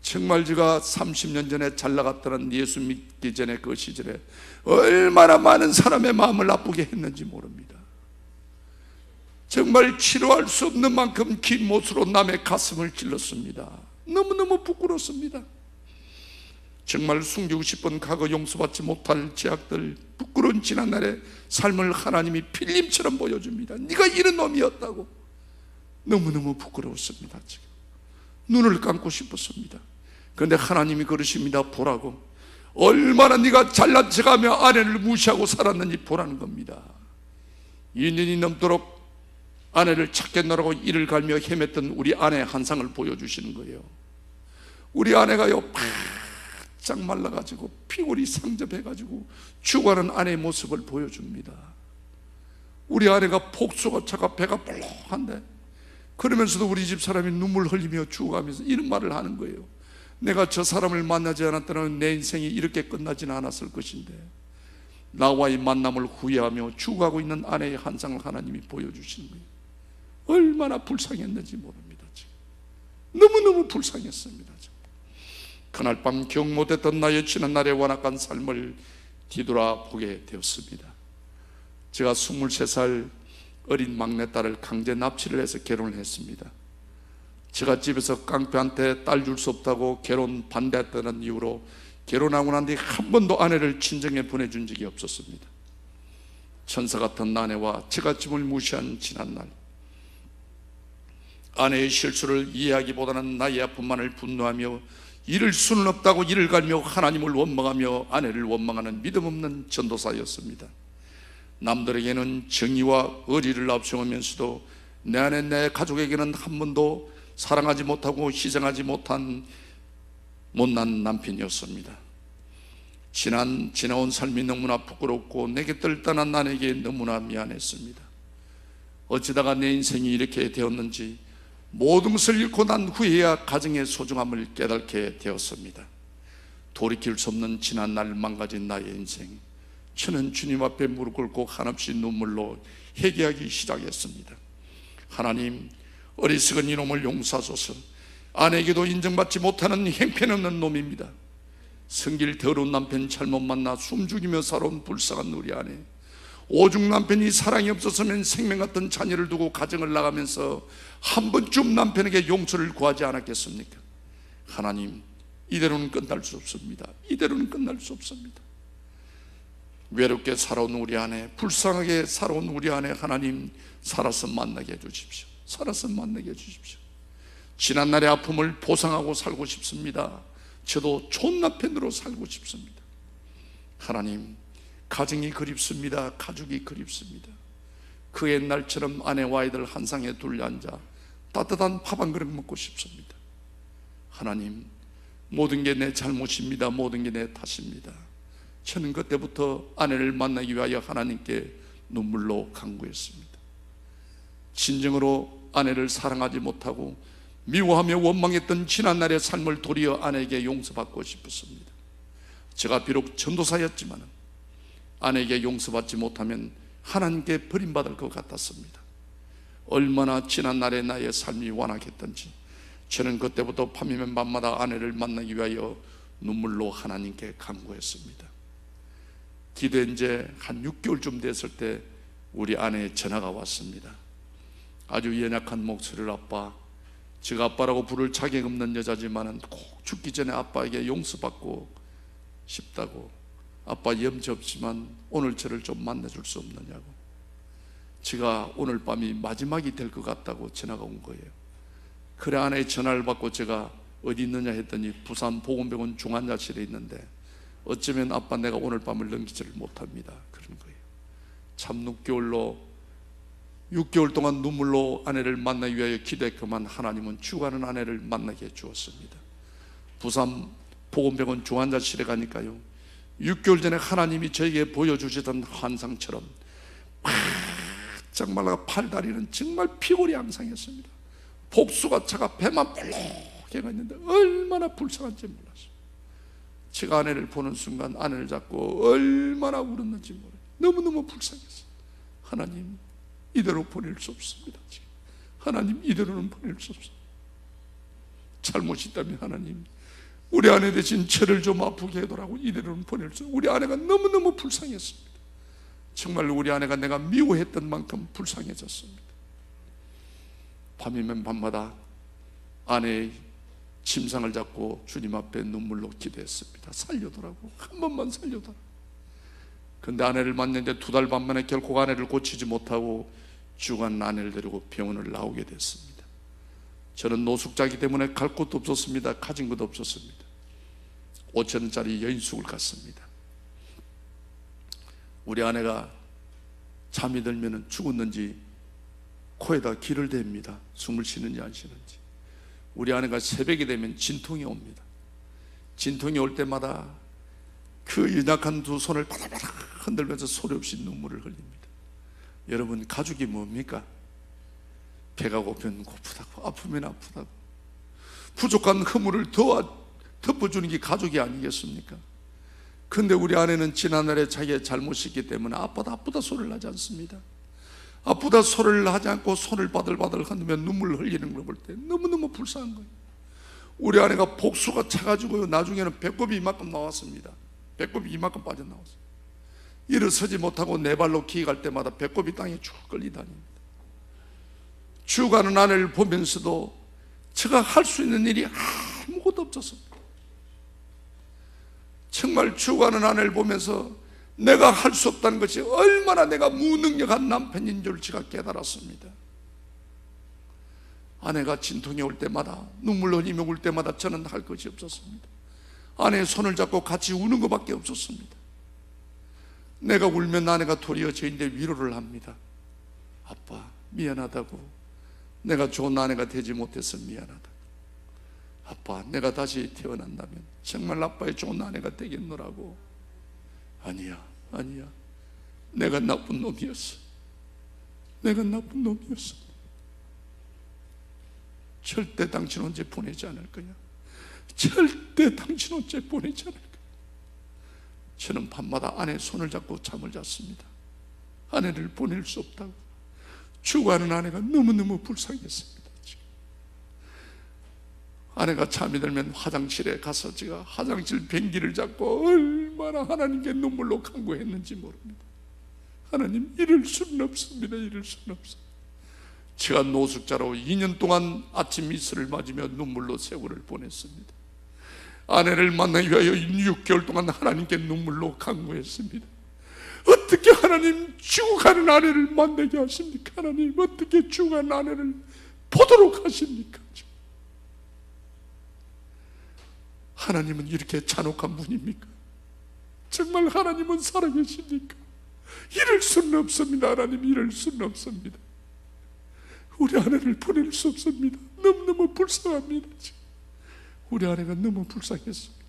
정말 제가 30년 전에 잘 나갔던 예수 믿기 전에 그 시절에 얼마나 많은 사람의 마음을 아프게 했는지 모릅니다. 정말 치료할 수 없는 만큼 긴 못으로 남의 가슴을 찔렀습니다. 너무너무 부끄럽습니다. 정말 숨기고 싶은 과거 용서받지 못할 죄악들, 부끄러운 지난날의 삶을 하나님이 필름처럼 보여줍니다. 네가 이런 놈이었다고. 너무너무 부끄러웠습니다. 지금 눈을 감고 싶었습니다. 그런데 하나님이 그러십니다. 보라고. 얼마나 네가 잘난 척하며 아내를 무시하고 살았는지 보라는 겁니다. 2년이 넘도록 아내를 찾겠노라고 이를 갈며 헤맸던 우리 아내의 한상을 보여주시는 거예요. 우리 아내가요, 바짝 말라가지고 피골이 상접해가지고 죽어가는 아내의 모습을 보여줍니다. 우리 아내가 폭소가 차가 배가 볼록한데, 그러면서도 우리 집 사람이 눈물 흘리며 죽어가면서 이런 말을 하는 거예요. 내가 저 사람을 만나지 않았다면 내 인생이 이렇게 끝나지는 않았을 것인데, 나와의 만남을 후회하며 죽어가고 있는 아내의 한상을 하나님이 보여주시는 거예요. 얼마나 불쌍했는지 모릅니다. 지금 너무너무 불쌍했습니다. 지금. 그날 밤 경 못했던 나의 지난날의 완악한 삶을 뒤돌아보게 되었습니다. 제가 23살 어린 막내딸을 강제 납치를 해서 결혼을 했습니다. 제가 집에서 깡패한테 딸 줄 수 없다고 결혼 반대했다는 이유로 결혼하고 난 뒤 한 번도 아내를 친정에 보내준 적이 없었습니다. 천사 같은 아내와 처갓집을 무시한 지난날, 아내의 실수를 이해하기보다는 나의 아픔만을 분노하며 이를 수는 없다고 이를 갈며 하나님을 원망하며 아내를 원망하는 믿음 없는 전도사였습니다. 남들에게는 정의와 의리를 앞세우면서도 내 아내, 내 가족에게는 한 번도 사랑하지 못하고 희생하지 못한 못난 남편이었습니다. 지나온 삶이 너무나 부끄럽고 내게 뜰떠난 아내에게 너무나 미안했습니다. 어찌다가 내 인생이 이렇게 되었는지 모든 것을 잃고 난 후에야 가정의 소중함을 깨닫게 되었습니다. 돌이킬 수 없는 지난날 망가진 나의 인생, 저는 주님 앞에 무릎 꿇고 한없이 눈물로 회개하기 시작했습니다. 하나님, 어리석은 이놈을 용서하소서. 아내에게도 인정받지 못하는 형편없는 놈입니다. 성질 더러운 남편 잘못 만나 숨죽이며 살아온 불쌍한 우리 아내, 오죽 남편이 사랑이 없었으면 생명 같은 자녀를 두고 가정을 나가면서 한 번쯤 남편에게 용서를 구하지 않았겠습니까? 하나님, 이대로는 끝날 수 없습니다. 이대로는 끝날 수 없습니다. 외롭게 살아온 우리 아내, 불쌍하게 살아온 우리 아내, 하나님 살아서 만나게 해주십시오. 살아서 만나게 해주십시오. 지난날의 아픔을 보상하고 살고 싶습니다. 저도 좋은 남편으로 살고 싶습니다. 하나님, 가정이 그립습니다. 가족이 그립습니다. 그 옛날처럼 아내와 아이들 한 상에 둘러앉아 따뜻한 밥 한 그릇 먹고 싶습니다. 하나님, 모든 게 내 잘못입니다. 모든 게 내 탓입니다. 저는 그때부터 아내를 만나기 위하여 하나님께 눈물로 간구했습니다. 진정으로 아내를 사랑하지 못하고 미워하며 원망했던 지난날의 삶을 도리어 아내에게 용서받고 싶었습니다. 제가 비록 전도사였지만 아내에게 용서받지 못하면 하나님께 버림받을 것 같았습니다. 얼마나 지난날의 나의 삶이 완악했던지 저는 그때부터 밤이면 밤마다 아내를 만나기 위하여 눈물로 하나님께 간구했습니다. 기도한 지 한 6개월쯤 됐을 때 우리 아내의 전화가 왔습니다. 아주 연약한 목소리를, 아빠, 제가 아빠라고 부를 자격 없는 여자지만 꼭 죽기 전에 아빠에게 용서받고 싶다고, 아빠 염치 없지만 오늘 저를 좀 만나줄 수 없느냐고, 제가 오늘 밤이 마지막이 될 것 같다고 전화가 온 거예요. 그래, 아내의 전화를 받고 제가 어디 있느냐 했더니 부산 보건병원 중환자실에 있는데 어쩌면 아빠 내가 오늘 밤을 넘기지를 못합니다. 그런 거예요. 참 6개월 동안 눈물로 아내를 만나기 위하여 기도했건만 하나님은 죽어가는 아내를 만나게 해주었습니다. 부산 보건병원 중환자실에 가니까요, 6개월 전에 하나님이 저에게 보여주시던 환상처럼 바짝 말라 팔다리는 정말 피골이 앙상했습니다. 복수가 차가 배만 볼록해 갔는데 얼마나 불쌍한지 몰랐어요. 제가 아내를 보는 순간 아내를 잡고 얼마나 울었는지 몰라요. 너무너무 불쌍했어요. 하나님, 이대로 보낼 수 없습니다. 하나님, 이대로는 보낼 수 없습니다. 잘못이 있다면 하나님, 우리 아내 대신 저를 좀 아프게 해도라고 이대로는 보낼 수 없습니다. 우리 아내가 너무너무 불쌍했습니다. 정말 우리 아내가 내가 미워했던 만큼 불쌍해졌습니다. 밤이면 밤마다 아내의 침상을 잡고 주님 앞에 눈물로 기도했습니다. 살려더라고, 한 번만 살려더라. 근데 아내를 만났는데 2달 반 만에 결코 아내를 고치지 못하고 죽은 아내를 데리고 병원을 나오게 됐습니다. 저는 노숙자이기 때문에 갈 곳도 없었습니다. 가진 것도 없었습니다. 5,000원짜리 여인숙을 갔습니다. 우리 아내가 잠이 들면 죽었는지 코에다 기를 댑니다. 숨을 쉬는지 안 쉬는지. 우리 아내가 새벽이 되면 진통이 옵니다. 진통이 올 때마다 그 연약한 두 손을 바다바다 흔들면서 소리 없이 눈물을 흘립니다. 여러분, 가족이 뭡니까? 배가 고프면 고프다고, 아프면 아프다고, 부족한 허물을 덮어주는 게 가족이 아니겠습니까? 근데 우리 아내는 지난날에 자기의 잘못이 있기 때문에 아프다 소리를 하지 않습니다. 아프다 소리를 하지 않고 손을 바들바들 흔들며 눈물을 흘리는 걸 볼 때 너무너무 불쌍한 거예요. 우리 아내가 복수가 차가지고요, 나중에는 배꼽이 이만큼 나왔습니다. 배꼽이 이만큼 빠져나왔어요. 일어서지 못하고 네 발로 기어갈 때마다 배꼽이 땅에 쭉 끌리다닙니다. 죽어가는 아내를 보면서도 제가 할 수 있는 일이 아무것도 없었습니다. 정말 죽어가는 아내를 보면서 내가 할 수 없다는 것이 얼마나 내가 무능력한 남편인 줄 제가 깨달았습니다. 아내가 진통이 올 때마다, 눈물 흘리며 울 때마다 저는 할 것이 없었습니다. 아내의 손을 잡고 같이 우는 것밖에 없었습니다. 내가 울면 아내가 도리어 저인데 위로를 합니다. 아빠, 미안하다고, 내가 좋은 아내가 되지 못해서 미안하다. 아빠, 내가 다시 태어난다면 정말 아빠의 좋은 아내가 되겠노라고. 아니야, 아니야. 내가 나쁜 놈이었어. 내가 나쁜 놈이었어. 절대 당신 언제 보내지 않을 거야. 절대 당신 언제 보내지 않을 거야. 저는 밤마다 아내 손을 잡고 잠을 잤습니다. 아내를 보낼 수 없다고. 죽어가는 아내가 너무너무 불쌍했습니다. 아내가 잠이 들면 화장실에 가서 제가 화장실 변기를 잡고 얼마나 하나님께 눈물로 간구했는지 모릅니다. 하나님, 이럴 수는 없습니다. 이럴 수는 없습니다. 제가 노숙자로 2년 동안 아침 이슬을 맞으며 눈물로 세월을 보냈습니다. 아내를 만나기 위하여 6개월 동안 하나님께 눈물로 간구했습니다. 어떻게 하나님 죽어가는 아내를 만나게 하십니까? 하나님, 어떻게 죽어가는 아내를 보도록 하십니까? 하나님은 이렇게 잔혹한 분입니까? 정말 하나님은 살아계십니까? 이럴 수는 없습니다. 하나님, 이럴 수는 없습니다. 우리 아내를 보낼 수 없습니다. 너무너무 불쌍합니다. 우리 아내가 너무 불쌍했습니다.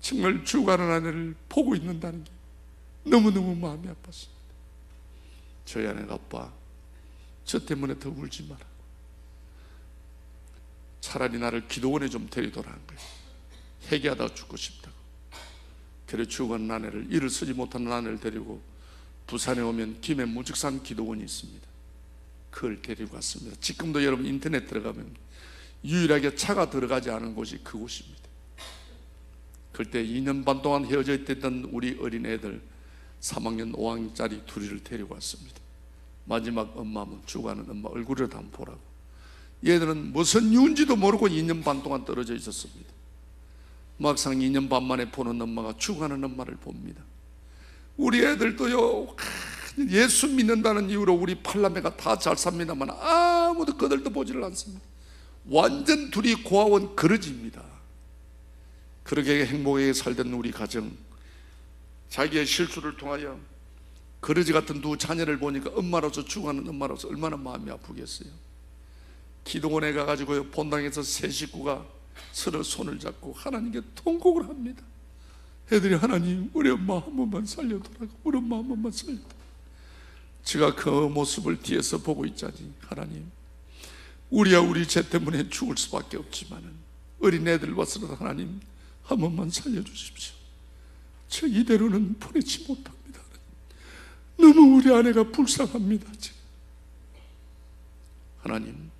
정말 죽어가는 아내를 보고 있는다는 게 너무너무 마음이 아팠습니다. 저희 아내가 아빠, 저 때문에 더 울지 마라. 차라리 나를 기도원에 좀 데리도록 한 거예요. 회개하다가 죽고 싶다고. 그래 죽어가는 아내를, 일을 쓰지 못하는 아내를 데리고 부산에 오면 김해 무직산 기도원이 있습니다. 그걸 데리고 갔습니다. 지금도 여러분 인터넷 들어가면 유일하게 차가 들어가지 않은 곳이 그곳입니다. 그때 2년 반 동안 헤어져 있던 우리 어린애들 3학년 5학년짜리 둘이를 데리고 왔습니다. 마지막 엄마는 죽어가는 엄마 얼굴을 한번 보라고. 얘들은 무슨 이유인지도 모르고 2년 반 동안 떨어져 있었습니다. 막상 2년 반 만에 보는 엄마가 죽어가는 엄마를 봅니다. 우리 애들도요, 예수 믿는다는 이유로 우리 팔남매가 다 잘 삽니다만 아무도 그들도 보지를 않습니다. 완전 둘이 고아원 그러지입니다. 그렇게 행복하게 살던 우리 가정, 자기의 실수를 통하여 그러지 같은 두 자녀를 보니까 엄마로서 죽어가는 엄마로서 얼마나 마음이 아프겠어요. 기도원에 가가지고요, 본당에서 세 식구가 서로 손을 잡고 하나님께 통곡을 합니다. 애들이 하나님, 우리 엄마 한 번만 살려달라고, 우리 엄마 한 번만 살려달라고. 제가 그 모습을 뒤에서 보고 있자니, 하나님, 우리야 우리 죄 때문에 죽을 수밖에 없지만은 어린애들 와서라도 하나님 한 번만 살려주십시오. 저 이대로는 보내지 못합니다. 너무 우리 아내가 불쌍합니다. 하나님,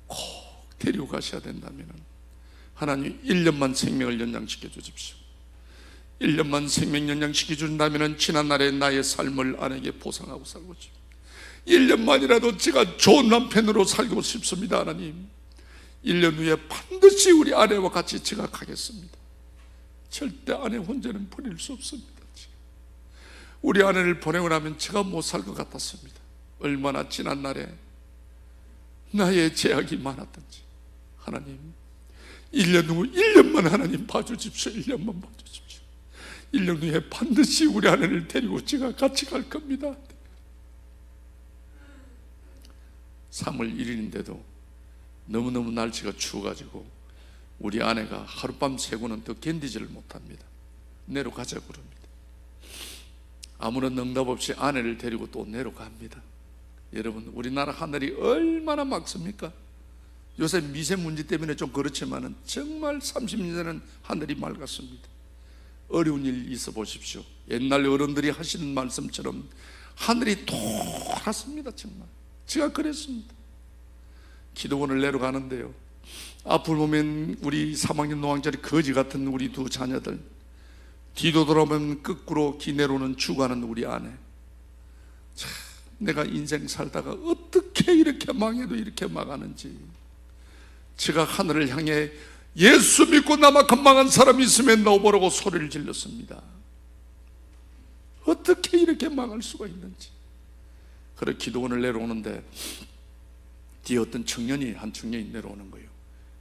꼭 데리고 가셔야 된다면 하나님 1년만 생명을 연장시켜 주십시오. 1년만 생명 연장시켜 준다면 지난날의 나의 삶을 아내에게 보상하고 살고 싶습니다. 1년만이라도 제가 좋은 남편으로 살고 싶습니다. 하나님, 1년 후에 반드시 우리 아내와 같이 제가 가겠습니다. 절대 아내 혼자는 보낼 수 없습니다. 우리 아내를 보내고 나면 제가 못 살 것 같았습니다. 얼마나 지난 날에 나의 제약이 많았던지. 하나님, 1년 후 1년만 하나님 봐주십시오. 1년만 봐주십시오. 1년 후에 반드시 우리 아내를 데리고 제가 같이 갈 겁니다. 3월 1일인데도 너무너무 날씨가 추워가지고 우리 아내가 하룻밤 새고는 더 견디지를 못합니다. 내려가자고 그럽니다. 아무런 응답 없이 아내를 데리고 또 내려갑니다. 여러분, 우리나라 하늘이 얼마나 맑습니까? 요새 미세먼지 때문에 좀 그렇지만은 정말 30년 전에는 하늘이 맑았습니다. 어려운 일 있어 보십시오. 옛날 어른들이 하시는 말씀처럼 하늘이 노랗습니다. 정말 제가 그랬습니다. 기도원을 내려가는데요, 앞을 보면 우리 3학년 5학년짜리 거지 같은 우리 두 자녀들, 뒤도 돌아보면 거꾸로 기 내려오는 죽어가는 우리 아내. 참, 내가 인생 살다가 어떻게 이렇게 망해도 이렇게 망하는지. 제가 하늘을 향해 예수 믿고 나만큼 망한 사람이 있으면 넣어보라고 소리를 질렀습니다. 어떻게 이렇게 망할 수가 있는지. 그래 기도원을 내려오는데 뒤에 어떤 청년이, 한 청년이 내려오는 거예요.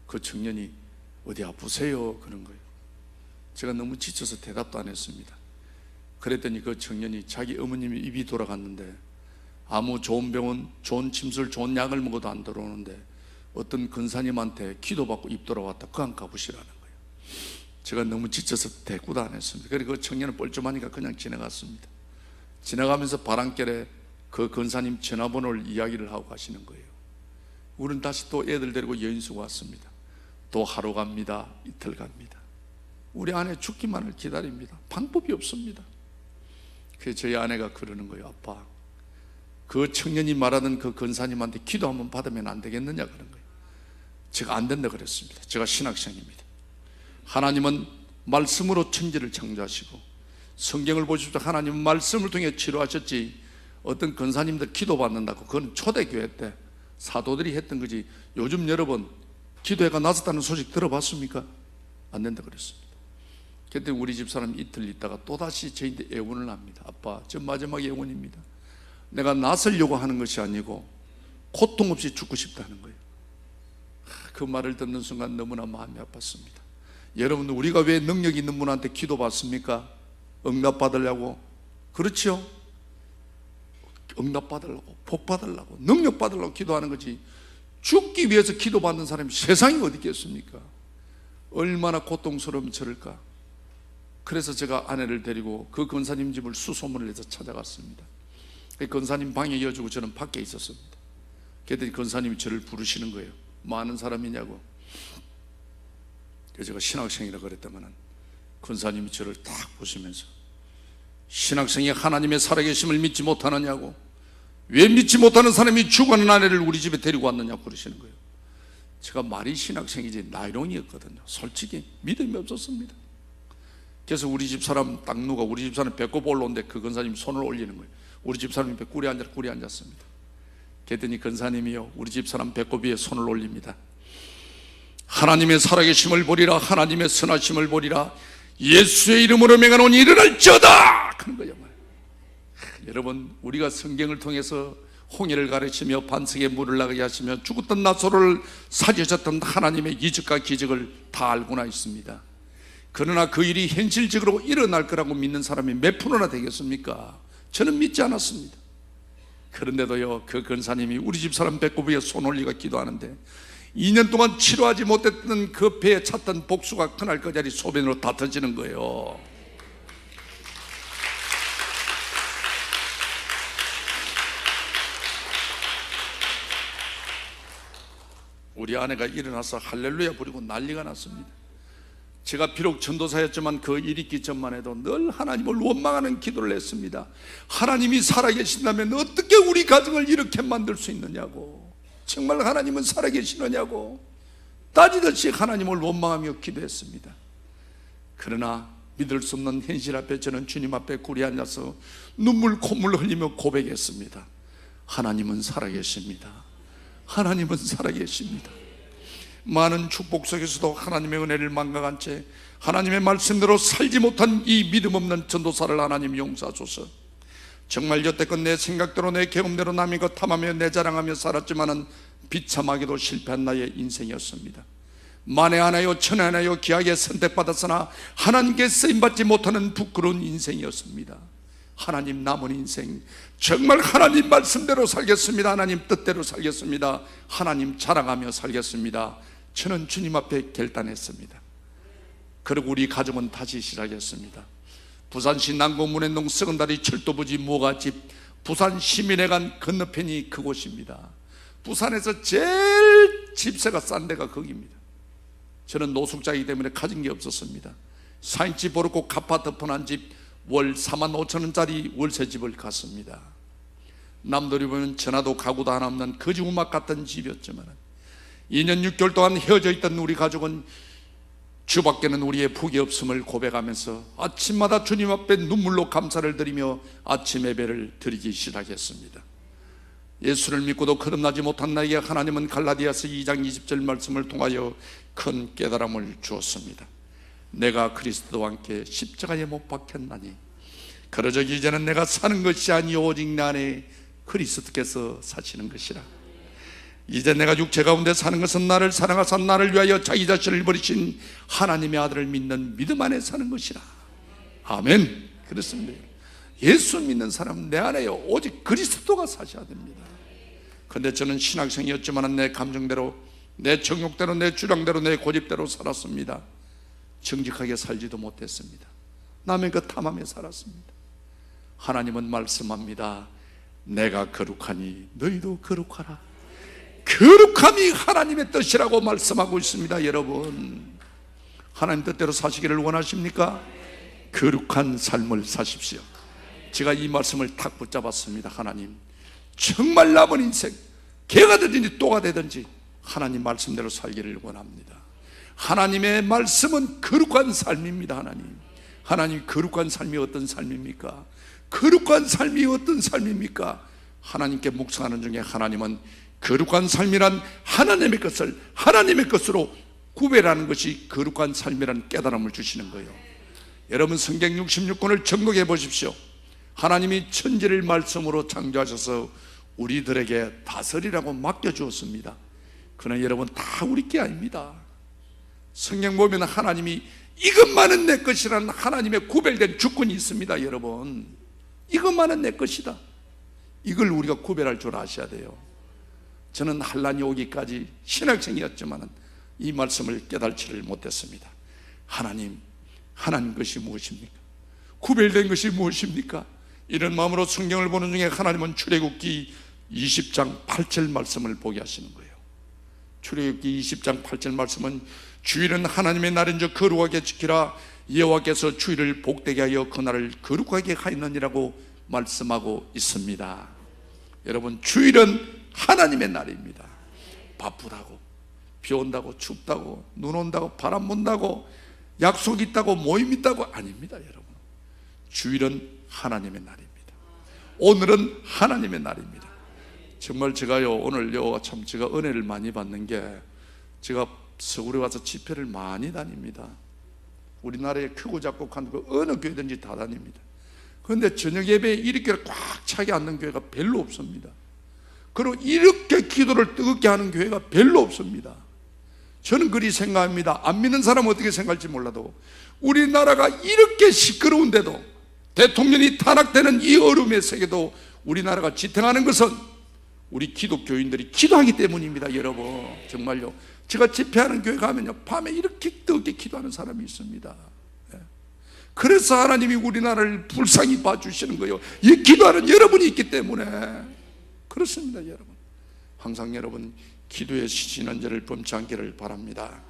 그 청년이 어디 아프세요? 그런 거예요. 제가 너무 지쳐서 대답도 안 했습니다. 그랬더니 그 청년이 자기 어머님이 입이 돌아갔는데 아무 좋은 병원, 좋은 침술, 좋은 약을 먹어도 안 들어오는데 어떤 근사님한테 기도받고 입 돌아왔다. 그안 가보시라는 거예요. 제가 너무 지쳐서 대꾸도 안 했습니다. 그리고 그 청년은 뻘쭘하니까 그냥 지나갔습니다. 지나가면서 바람결에 그 근사님 전화번호를 이야기를 하고 가시는 거예요. 우리는 다시 또 애들 데리고 여인숙 왔습니다. 또 하루 갑니다. 이틀 갑니다. 우리 아내 죽기만을 기다립니다. 방법이 없습니다. 그래서 저희 아내가 그러는 거예요. 아빠, 그 청년이 말하던 그 근사님한테 기도 한번 받으면 안 되겠느냐 그런 거예요. 제가 안 된다 그랬습니다. 제가 신학생입니다. 하나님은 말씀으로 천지를 창조하시고 성경을 보십시오. 하나님은 말씀을 통해 치료하셨지 어떤 근사님들 기도받는다고 그건 초대교회 때 사도들이 했던 거지. 요즘 여러분 기도회가 나섰다는 소식 들어봤습니까? 안 된다 그랬습니다. 그때 우리 집사람 이틀 있다가 또다시 저희한테 애원을 합니다. 아빠, 저 마지막 애원입니다. 내가 나서려고 하는 것이 아니고 고통 없이 죽고 싶다는 거예요. 그 말을 듣는 순간 너무나 마음이 아팠습니다. 여러분, 우리가 왜 능력 있는 분한테 기도받습니까? 응답받으려고. 그렇죠? 응답받으려고, 복받으려고, 능력받으려고 기도하는 거지. 죽기 위해서 기도받는 사람이 세상에 어디 있겠습니까? 얼마나 고통스러우면 저럴까. 그래서 제가 아내를 데리고 그 권사님 집을 수소문을 해서 찾아갔습니다. 그 권사님 방에 이어주고 저는 밖에 있었습니다. 그랬더니 권사님이 저를 부르시는 거예요. 뭐 하는 사람이냐고. 그래서 제가 신학생이라고 그랬다면 권사님이 저를 딱 보시면서 신학생이 하나님의 살아계심을 믿지 못하느냐고, 왜 믿지 못하는 사람이 죽어가는 아내를 우리 집에 데리고 왔느냐고 그러시는 거예요. 제가 말이 신학생이지 나이롱이었거든요. 솔직히 믿음이 없었습니다. 그래서 우리 집 사람 딱 누가 우리 집 사람 배꼽 올라오는데 그 권사님 손을 올리는 거예요. 우리 집 사람이 꿀에 앉았습니다. 그랬더니 권사님이요, 우리 집 사람 배꼽 위에 손을 올립니다. 하나님의 살아계심을 보리라, 하나님의 선하심을 보리라, 예수의 이름으로 명하노니 일어날지어다 하는 거예요. 여러분, 우리가 성경을 통해서 홍해를 가르치며 반석에 물을 나가게 하시며 죽었던 나사로를 살리셨던 하나님의 이적과 기적을 다 알고나 있습니다. 그러나 그 일이 현실적으로 일어날 거라고 믿는 사람이 몇 프로나 되겠습니까? 저는 믿지 않았습니다. 그런데도요, 그 권사님이 우리 집 사람 배꼽 위에 손 올리고 기도하는데 2년 동안 치료하지 못했던 그 배에 찼던 복수가 그날 그 자리 소변으로 다 터지는 거예요. 우리 아내가 일어나서 할렐루야 부리고 난리가 났습니다. 제가 비록 전도사였지만 그 일 있기 전만 해도 늘 하나님을 원망하는 기도를 했습니다. 하나님이 살아계신다면 어떻게 우리 가정을 이렇게 만들 수 있느냐고, 정말 하나님은 살아계시느냐고 따지듯이 하나님을 원망하며 기도했습니다. 그러나 믿을 수 없는 현실 앞에 저는 주님 앞에 굴이 앉아서 눈물 콧물 흘리며 고백했습니다. 하나님은 살아계십니다. 하나님은 살아계십니다. 많은 축복 속에서도 하나님의 은혜를 망각한 채 하나님의 말씀대로 살지 못한 이 믿음 없는 전도사를 하나님 용서하소서. 정말 여태껏 내 생각대로 내 경험대로 남의 것 탐하며 내 자랑하며 살았지만은 비참하게도 실패한 나의 인생이었습니다. 만에 하나요 천에 하나요 귀하게 선택받았으나 하나님께 쓰임받지 못하는 부끄러운 인생이었습니다. 하나님 남은 인생 정말 하나님 말씀대로 살겠습니다. 하나님 뜻대로 살겠습니다. 하나님 자랑하며 살겠습니다. 저는 주님 앞에 결단했습니다. 그리고 우리 가정은 다시 시작했습니다. 부산시 남구문현동 썩은다리 철도부지 모가집 부산 시민회관 건너편이 그곳입니다. 부산에서 제일 집세가 싼 데가 거기입니다. 저는 노숙자이기 때문에 가진 게 없었습니다. 4인치 보르고 갚아 덮어놓은 집 월 45,000원짜리 월세집을 갔습니다. 남들이 보면 전화도 가구도 하나 없는 거지 우막 같은 집이었지만 2년 6개월 동안 헤어져 있던 우리 가족은 주밖에는 우리의 복이 없음을 고백하면서 아침마다 주님 앞에 눈물로 감사를 드리며 아침 예배를 드리기 시작했습니다. 예수를 믿고도 거듭나지 못한 나에게 하나님은 갈라디아서 2장 20절 말씀을 통하여 큰 깨달음을 주었습니다. 내가 그리스도와 함께 십자가에 못 박혔나니 그러저기 이제는 내가 사는 것이 아니요 오직 내 안에 그리스도께서 사시는 것이라. 이제 내가 육체 가운데 사는 것은 나를 사랑하사 나를 위하여 자기 자신을 버리신 하나님의 아들을 믿는 믿음 안에 사는 것이라. 아멘. 그렇습니다. 예수 믿는 사람은 내 안에 오직 그리스도가 사셔야 됩니다. 그런데 저는 신학생이었지만 내 감정대로, 내 정욕대로, 내 주량대로, 내 고집대로 살았습니다. 정직하게 살지도 못했습니다. 남의 것 탐하며 살았습니다. 하나님은 말씀합니다. 내가 거룩하니 너희도 거룩하라. 거룩함이 하나님의 뜻이라고 말씀하고 있습니다. 여러분, 하나님 뜻대로 사시기를 원하십니까? 거룩한 삶을 사십시오. 제가 이 말씀을 탁 붙잡았습니다. 하나님, 정말 남은 인생 개가 되든지 또가 되든지 하나님 말씀대로 살기를 원합니다. 하나님의 말씀은 거룩한 삶입니다. 하나님 거룩한 삶이 어떤 삶입니까? 거룩한 삶이 어떤 삶입니까? 하나님께 묵상하는 중에 하나님은 거룩한 삶이란 하나님의 것을 하나님의 것으로 구별하는 것이 거룩한 삶이라는 깨달음을 주시는 거예요. 여러분, 성경 66권을 정독해 보십시오. 하나님이 천지를 말씀으로 창조하셔서 우리들에게 다스리라고 맡겨주었습니다. 그러나 여러분, 다 우리 게 아닙니다. 성경 보면 하나님이 이것만은 내 것이라는 하나님의 구별된 주권이 있습니다. 여러분, 이것만은 내 것이다. 이걸 우리가 구별할 줄 아셔야 돼요. 저는 한란이 오기까지 신학생이었지만 이 말씀을 깨달지를 못했습니다. 하나님 것이 무엇입니까? 구별된 것이 무엇입니까? 이런 마음으로 성경을 보는 중에 하나님은 출애굽기 20장 8절 말씀을 보게 하시는 거예요. 출애굽기 20장 8절 말씀은 주일은 하나님의 날인즉 거룩하게 지키라. 여호와께서 주일을 복되게 하여 그날을 거룩하게 하였느니라고 말씀하고 있습니다. 여러분, 주일은 하나님의 날입니다. 바쁘다고, 비 온다고, 춥다고, 눈 온다고, 바람 분다고, 약속 있다고, 모임 있다고 아닙니다. 여러분, 주일은 하나님의 날입니다. 오늘은 하나님의 날입니다. 정말 제가요, 오늘요, 참 제가 은혜를 많이 받는 게, 제가 서울에 와서 집회를 많이 다닙니다. 우리나라에 크고 작고 한 그 어느 교회든지 다 다닙니다. 그런데 저녁 예배에 이렇게 꽉 차게 앉는 교회가 별로 없습니다. 그리고 이렇게 기도를 뜨겁게 하는 교회가 별로 없습니다. 저는 그리 생각합니다. 안 믿는 사람은 어떻게 생각할지 몰라도 우리나라가 이렇게 시끄러운데도, 대통령이 탄압되는 이 어려움의 세계도 우리나라가 지탱하는 것은 우리 기독교인들이 기도하기 때문입니다. 여러분, 정말요, 제가 집회하는 교회 가면요, 밤에 이렇게 뜨겁게 기도하는 사람이 있습니다. 그래서 하나님이 우리나라를 불쌍히 봐주시는 거예요. 이 기도하는 여러분이 있기 때문에 그렇습니다. 여러분, 항상 여러분 기도의 시진언제를 범치 않기를 바랍니다.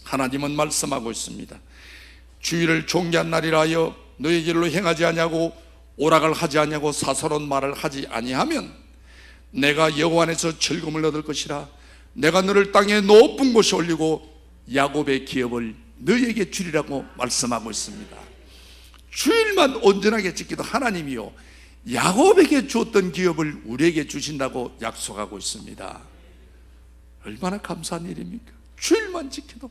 하나님은 말씀하고 있습니다. 주일을 존귀한 날이라 하여 너희 길로 행하지 아니하고 오락을 하지 아니하고 사사로운 말을 하지 아니하면 내가 여호와 안에서 즐거움을 얻을 것이라. 내가 너를 땅에 높은 곳에 올리고 야곱의 기업을 너희에게 주리라고 말씀하고 있습니다. 주일만 온전하게 지키도 하나님이요, 야곱에게 주었던 기업을 우리에게 주신다고 약속하고 있습니다. 얼마나 감사한 일입니까? 주일만 지켜도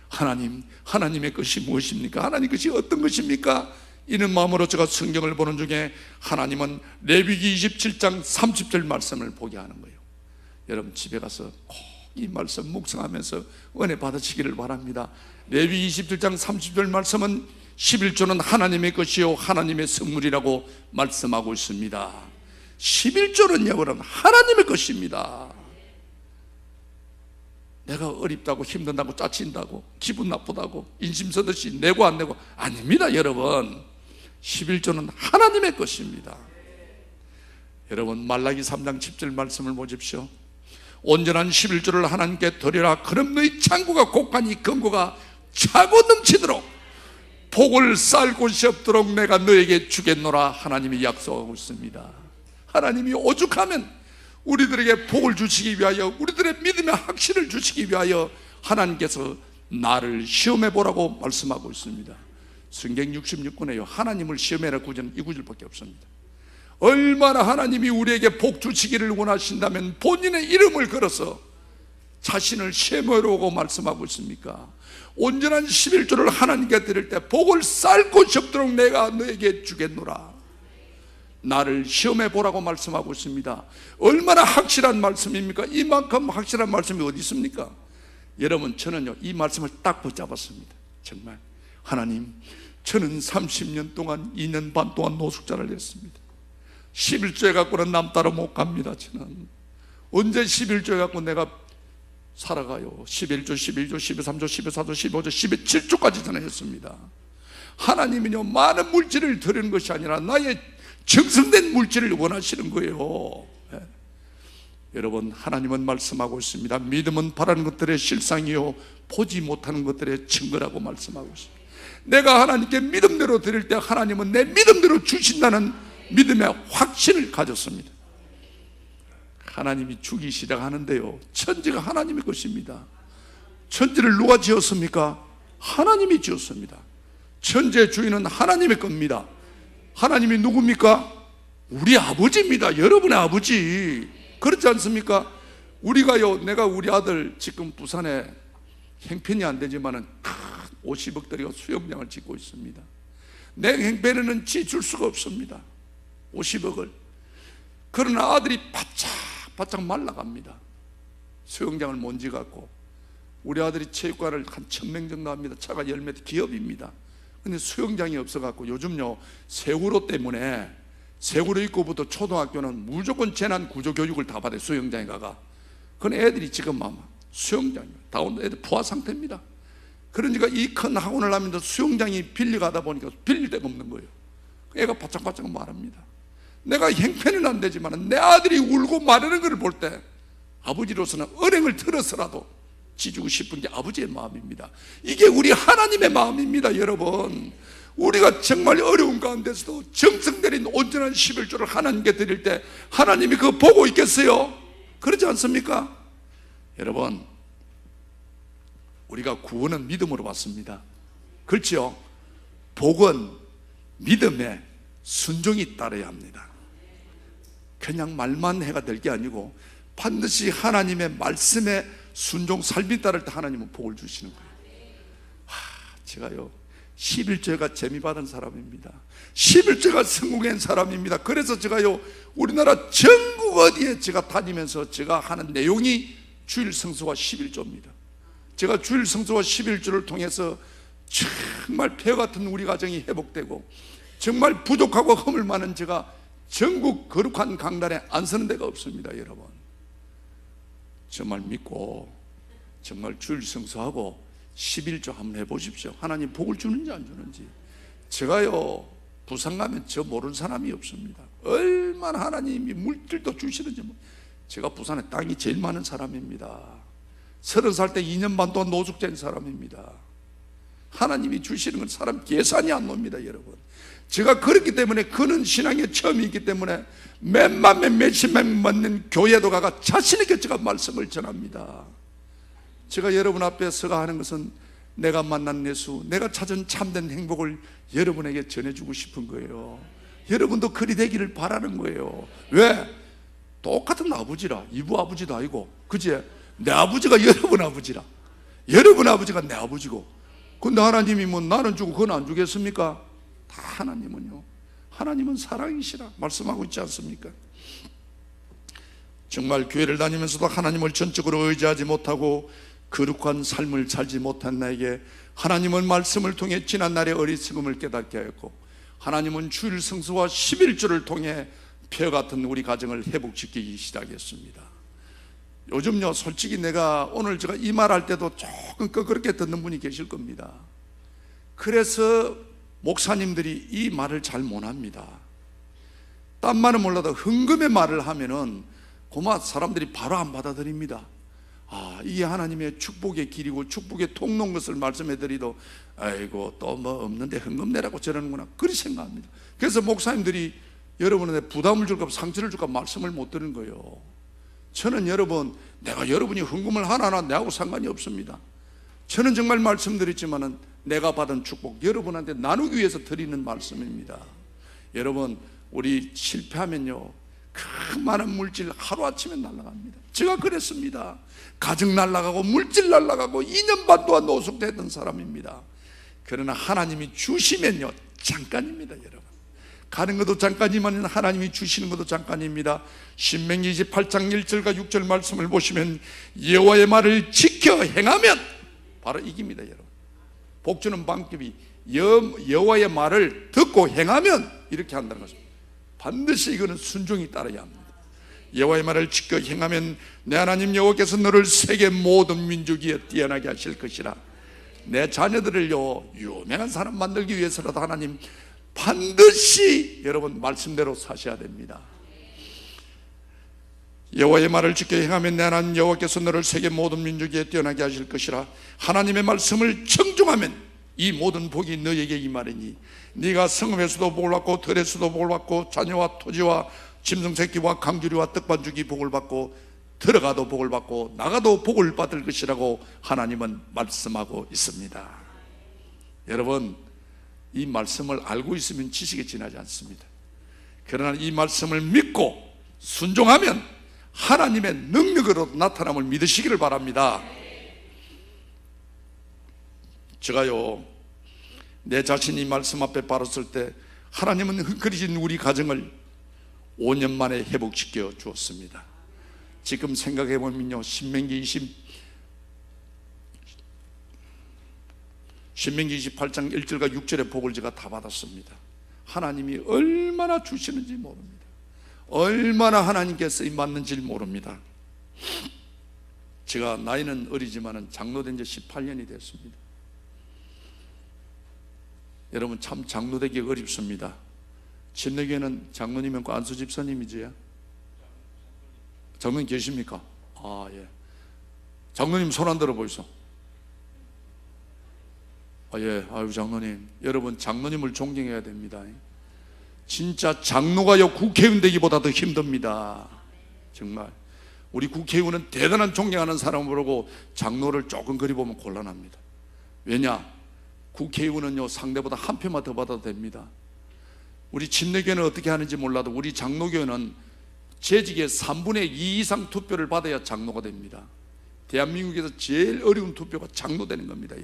하나님의 것이 무엇입니까? 하나님 것이 어떤 것입니까? 이런 마음으로 제가 성경을 보는 중에 하나님은 레위기 27장 30절 말씀을 보게 하는 거예요. 여러분, 집에 가서 꼭 이 말씀 묵상하면서 은혜 받으시기를 바랍니다. 레위기 27장 30절 말씀은 11조는 하나님의 것이요 하나님의 선물이라고 말씀하고 있습니다. 11조는요, 여러분, 하나님의 것입니다. 내가 어렵다고 힘든다고 짜친다고 기분 나쁘다고 인심 쓰듯이 내고 안 내고 아닙니다. 여러분, 11조는 하나님의 것입니다. 여러분, 말라기 3장 10절 말씀을 보십시오. 온전한 11조를 하나님께 드리라. 그럼 너희 창고가 곡하니 금고가 차고 넘치도록 복을 쌓을 곳이 없도록 내가 너에게 주겠노라. 하나님이 약속하고 있습니다. 하나님이 오죽하면 우리들에게 복을 주시기 위하여, 우리들의 믿음의 확신을 주시기 위하여 하나님께서 나를 시험해 보라고 말씀하고 있습니다. 성경 66권에요, 하나님을 시험해라 구절은 이 구절밖에 없습니다. 얼마나 하나님이 우리에게 복 주시기를 원하신다면 본인의 이름을 걸어서 자신을 시험하라고 말씀하고 있습니까? 온전한 11조를 하나님께 드릴 때 복을 쌓을 곳이 없도록 내가 너에게 주겠노라. 나를 시험해 보라고 말씀하고 있습니다. 얼마나 확실한 말씀입니까? 이만큼 확실한 말씀이 어디 있습니까? 여러분, 저는요, 이 말씀을 딱 붙잡았습니다. 정말 하나님, 저는 30년 동안 2년 반 동안 노숙자를 했습니다. 11조에 갖고는 남 따라 못 갑니다. 저는 언제 11조에 갖고 내가 살아가요? 11조, 12조, 13조, 14조, 15조, 17조까지 저는 했습니다. 하나님은요, 많은 물질을 드리는 것이 아니라 나의 정성된 물질을 원하시는 거예요. 네. 여러분, 하나님은 말씀하고 있습니다. 믿음은 바라는 것들의 실상이요 보지 못하는 것들의 증거라고 말씀하고 있습니다. 내가 하나님께 믿음대로 드릴 때 하나님은 내 믿음대로 주신다는 믿음의 확신을 가졌습니다. 하나님이 주기 시작하는데요, 천지가 하나님의 것입니다. 천지를 누가 지었습니까? 하나님이 지었습니다. 천지의 주인은 하나님의 겁니다. 하나님이 누굽니까? 우리 아버지입니다. 여러분의 아버지. 그렇지 않습니까? 우리가요, 내가 우리 아들 지금 부산에 형편이 안 되지만은 큰 50억짜리 수영장을 짓고 있습니다. 내 형편에는 지줄 수가 없습니다. 50억을. 그러나 아들이 바짝 말라갑니다. 수영장을 못 지갖고. 우리 아들이 체육관을 한 1000명 정도 합니다. 차가 10몇 기업입니다. 근데 수영장이 없어갖고 요즘요, 세월호 때문에 세월호 입구부터 초등학교는 무조건 재난 구조 교육을 다 받아요. 수영장에 가가. 그건 애들이 지금 아마 수영장이요, 다운 애들 부하 상태입니다. 그러니까 이 큰 학원을 하면서 수영장이 빌려가다 보니까 빌릴 데가 없는 거예요. 애가 바짝바짝 말합니다. 내가 형편은 안 되지만 내 아들이 울고 마르는 걸 볼 때 아버지로서는 은행을 틀어서라도 지주고 싶은 게 아버지의 마음입니다. 이게 우리 하나님의 마음입니다. 여러분, 우리가 정말 어려운 가운데서도 정성 들인 온전한 11조를 하나님께 드릴 때 하나님이 그거 보고 있겠어요? 그러지 않습니까? 여러분, 우리가 구원은 믿음으로 받습니다. 그렇죠? 복은 믿음에 순종이 따라야 합니다. 그냥 말만 해가 될 게 아니고 반드시 하나님의 말씀에 순종 삶이 따를 때 하나님은 복을 주시는 거예요. 제가요, 11조가 재미받은 사람입니다. 11조가 성공한 사람입니다. 그래서 제가요, 우리나라 전국 어디에 제가 다니면서 제가 하는 내용이 주일 성수와 11조입니다. 제가 주일 성수와 11조를 통해서 정말 폐허 같은 우리 가정이 회복되고 정말 부족하고 허물 많은 제가 전국 거룩한 강단에 안 서는 데가 없습니다. 여러분, 정말 믿고 정말 주일 성수하고 11조 한번 해보십시오. 하나님 복을 주는지 안 주는지. 제가요, 부산 가면 저 모르는 사람이 없습니다. 얼마나 하나님이 물질도 주시는지. 제가 부산에 땅이 제일 많은 사람입니다. 30살 때 2년 반 동안 노숙된 사람입니다. 하나님이 주시는 건 사람 계산이 안 놉니다. 여러분, 제가 그렇기 때문에 그는 신앙의 처음이 있기 때문에 몇만 명 몇십만 명 맞는 교회도 가가 자신 있게 제가 말씀을 전합니다. 제가 여러분 앞에 서가 하는 것은 내가 만난 예수, 내가 찾은 참된 행복을 여러분에게 전해주고 싶은 거예요. 여러분도 그리 되기를 바라는 거예요. 왜? 똑같은 아버지라. 이부 아버지도 아니고, 그지? 내 아버지가 여러분 아버지라. 여러분 아버지가 내 아버지고. 근데 하나님이 뭐 나는 주고 그건 안 주겠습니까? 다 하나님은요, 하나님은 사랑이시라 말씀하고 있지 않습니까? 정말 교회를 다니면서도 하나님을 전적으로 의지하지 못하고 거룩한 삶을 살지 못한 나에게 하나님은 말씀을 통해 지난날의 어리석음을 깨닫게 하였고, 하나님은 주일 성수와 11조를 통해 폐허 같은 우리 가정을 회복시키기 시작했습니다. 요즘요, 솔직히 내가 오늘 제가 이 말 할 때도 조금 그렇게 듣는 분이 계실 겁니다. 그래서 목사님들이 이 말을 잘 못합니다. 딴 말은 몰라도 헌금의 말을 하면은 고마 사람들이 바로 안 받아들입니다. 이게 하나님의 축복의 길이고 축복의 통로인 것을 말씀해 드리도 아이고 또 뭐 없는데 헌금 내라고 저러는구나, 그렇게 생각합니다. 그래서 목사님들이 여러분한테 부담을 줄까 상처를 줄까 말씀을 못 드리는 거예요. 저는 여러분, 내가 여러분이 헌금을 하나하나 내하고 상관이 없습니다. 저는 정말 말씀드렸지만은 내가 받은 축복 여러분한테 나누기 위해서 드리는 말씀입니다. 여러분, 우리 실패하면요, 그 많은 물질 하루아침에 날아갑니다. 제가 그랬습니다. 가정 날아가고 물질 날아가고 2년 반 동안 노숙됐던 사람입니다. 그러나 하나님이 주시면요, 잠깐입니다. 여러분, 가는 것도 잠깐이면 하나님이 주시는 것도 잠깐입니다. 신명기 28장 1절과 6절 말씀을 보시면 여호와의 말을 지켜 행하면 바로 이깁니다. 여러분, 복 주는 방법이 여호와의 말을 듣고 행하면 이렇게 한다는 것입니다. 반드시 이거는 순종이 따라야 합니다. 여호와의 말을 지켜 행하면 내 하나님 여호와께서 너를 세계 모든 민족 위에 뛰어나게 하실 것이라. 내 자녀들을요 유명한 사람 만들기 위해서라도 하나님 반드시 여러분 말씀대로 사셔야 됩니다. 여호와의 말을 지켜 행하면 내 하나님 여호와께서 너를 세계 모든 민족 위에 뛰어나게 하실 것이라. 하나님의 말씀을 청종하면 이 모든 복이 너에게 임하리니 네가 성읍에서도 복을 받고 들에서도 복을 받고 자녀와 토지와 짐승 새끼와 강주리와 떡반죽이 복을 받고 들어가도 복을 받고 나가도 복을 받을 것이라고 하나님은 말씀하고 있습니다. 여러분, 이 말씀을 알고 있으면 지식에 지나지 않습니다. 그러나 이 말씀을 믿고 순종하면 하나님의 능력으로 나타남을 믿으시기를 바랍니다. 제가요 내 자신이 말씀 앞에 바랐을 때 하나님은 흔들리신 우리 가정을 5년 만에 회복시켜 주었습니다. 지금 생각해 보면요 신명기 28장 1절과 6절의 복을 제가 다 받았습니다. 하나님이 얼마나 주시는지 모릅니다. 얼마나 하나님께 쓰임 받는지 모릅니다. 제가 나이는 어리지만 장로된 지 18년이 됐습니다. 여러분 참 장로되기 어렵습니다. 진내교회는 장로님은 안수 집사님이지요? 장로님 계십니까? 아 예. 장로님 손 안 들어 보이소. 아 예. 아유 장로님, 여러분 장로님을 존경해야 됩니다. 진짜 장로가요 국회의원 되기보다 더 힘듭니다. 정말 우리 국회의원은 대단한 존경하는 사람을 보고 장로를 조금 그리 보면 곤란합니다. 왜냐? 국회의원은요 상대보다 한 표만 더 받아도 됩니다. 우리 침례교회는 어떻게 하는지 몰라도 우리 장로교회는 재직의 3분의 2 이상 투표를 받아야 장로가 됩니다. 대한민국에서 제일 어려운 투표가 장로 되는 겁니다.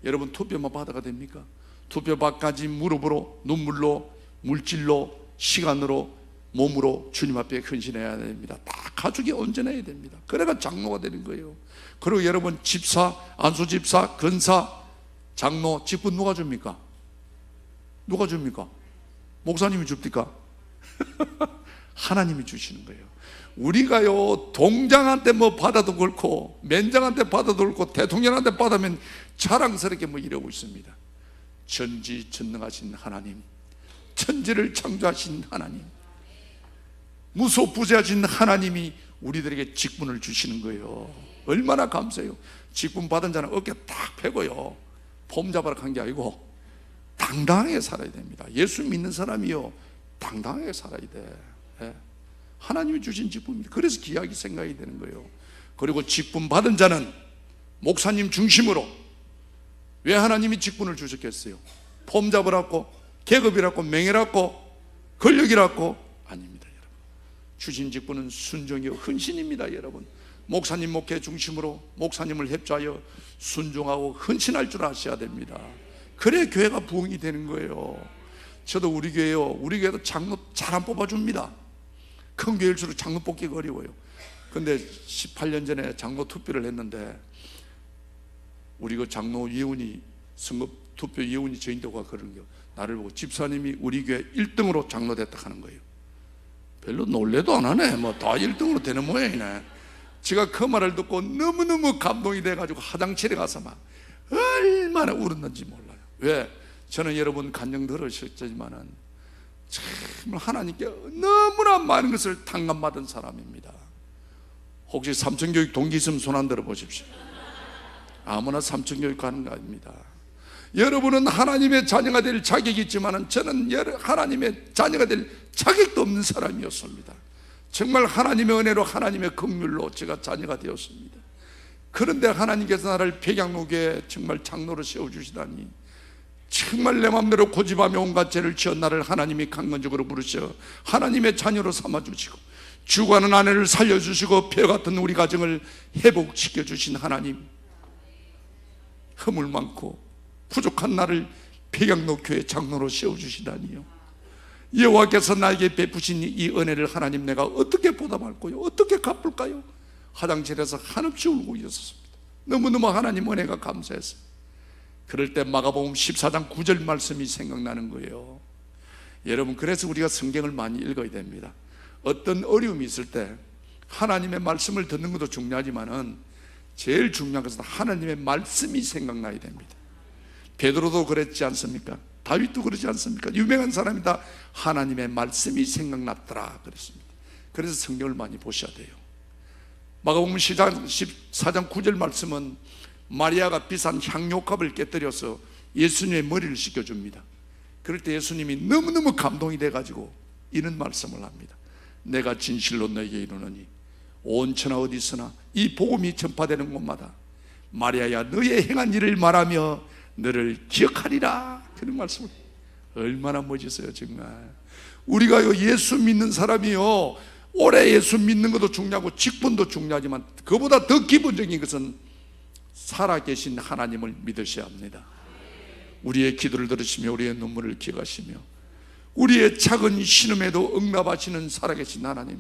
여러분 투표만 받아가 됩니까? 투표 받까지 무릎으로, 눈물로, 물질로, 시간으로, 몸으로 주님 앞에 헌신해야 됩니다. 다 가족이 온전해야 됩니다. 그래가 장로가 되는 거예요. 그리고 여러분 집사, 안수집사, 근사, 장로, 직분 누가 줍니까? 누가 줍니까? 목사님이 줍니까? 하나님이 주시는 거예요. 우리가요 동장한테 뭐 받아도 그렇고 맨장한테 받아도 그렇고 대통령한테 받으면 자랑스럽게 뭐 이러고 있습니다. 전지전능하신 하나님, 천지를 창조하신 하나님, 무소부재하신 하나님이 우리들에게 직분을 주시는 거예요. 얼마나 감사해요. 직분 받은 자는 어깨 딱 펴고요 폼 잡아라 한 게 아니고 당당하게 살아야 됩니다. 예수 믿는 사람이요 당당하게 살아야 돼. 하나님이 주신 직분입니다. 그래서 귀하게 생각이 되는 거예요. 그리고 직분 받은 자는 목사님 중심으로, 왜 하나님이 직분을 주셨겠어요? 폼 잡으라고, 계급이라고, 명예라고, 권력이라고? 아닙니다. 여러분, 주신 직분은 순종이요 헌신입니다. 여러분, 목사님 목회 중심으로 목사님을 협조하여 순종하고 헌신할 줄 아셔야 됩니다. 그래 교회가 부흥이 되는 거예요. 저도 우리 교회도 장로 잘 안 뽑아줍니다. 큰 교회일수록 장로 뽑기가 어려워요. 근데 18년 전에 장로 투표를 했는데 우리 그 장로위원이, 선거 투표위원이 저인도가 그런 거 나를 보고 집사님이 우리 교회 1등으로 장로 됐다 하는 거예요. 별로 놀래도 안 하네. 뭐 다 1등으로 되는 모양이네. 제가 그 말을 듣고 너무너무 감동이 돼가지고 화장실에 가서 막 얼마나 울었는지 몰라요. 왜? 저는 여러분 간증 들으셨지만은 정말 하나님께 너무나 많은 것을 탕감받은 사람입니다. 혹시 삼천교육 동기 있으면 손 안 들어 보십시오. 아무나 삼천교육 가는 거 아닙니다. 여러분은 하나님의 자녀가 될 자격이 있지만 저는 하나님의 자녀가 될 자격도 없는 사람이었습니다. 정말 하나님의 은혜로 하나님의 긍휼로 제가 자녀가 되었습니다. 그런데 하나님께서 나를 백양로교에 정말 장로로 세워주시다니, 정말 내 마음대로 고집하며 온갖 죄를 지은 나를 하나님이 강건적으로 부르셔 하나님의 자녀로 삼아주시고 죽어가는 아내를 살려주시고 벼같은 우리 가정을 회복시켜 주신 하나님, 허물 많고 부족한 나를 백양로교회 장로로 세워주시다니요. 여호와께서 나에게 베푸신 이 은혜를 하나님 내가 어떻게 보답할까요? 어떻게 갚을까요? 화장실에서 한없이 울고 있었습니다. 너무너무 하나님 은혜가 감사했어요. 그럴 때 마가복음 14장 9절 말씀이 생각나는 거예요. 여러분, 그래서 우리가 성경을 많이 읽어야 됩니다. 어떤 어려움이 있을 때 하나님의 말씀을 듣는 것도 중요하지만은 제일 중요한 것은 하나님의 말씀이 생각나야 됩니다. 베드로도 그랬지 않습니까? 다윗도 그러지 않습니까? 유명한 사람이다. 하나님의 말씀이 생각났더라 그랬습니다. 그래서 성경을 많이 보셔야 돼요. 마가복음 14장 9절 말씀은 마리아가 비싼 향료값을 깨뜨려서 예수님의 머리를 씻겨줍니다. 그럴 때 예수님이 너무너무 감동이 돼가지고 이런 말씀을 합니다. 내가 진실로 너에게 이르노니 온 천하 어디서나 이 복음이 전파되는 곳마다 마리아야 너의 행한 일을 말하며 너를 기억하리라. 그런 말씀을. 얼마나 멋있어요 정말. 우리가 예수 믿는 사람이요, 오래 예수 믿는 것도 중요하고 직분도 중요하지만 그보다 더 기본적인 것은 살아계신 하나님을 믿으셔야 합니다. 우리의 기도를 들으시며 우리의 눈물을 기억하시며 우리의 작은 신음에도 응답하시는 살아계신 하나님,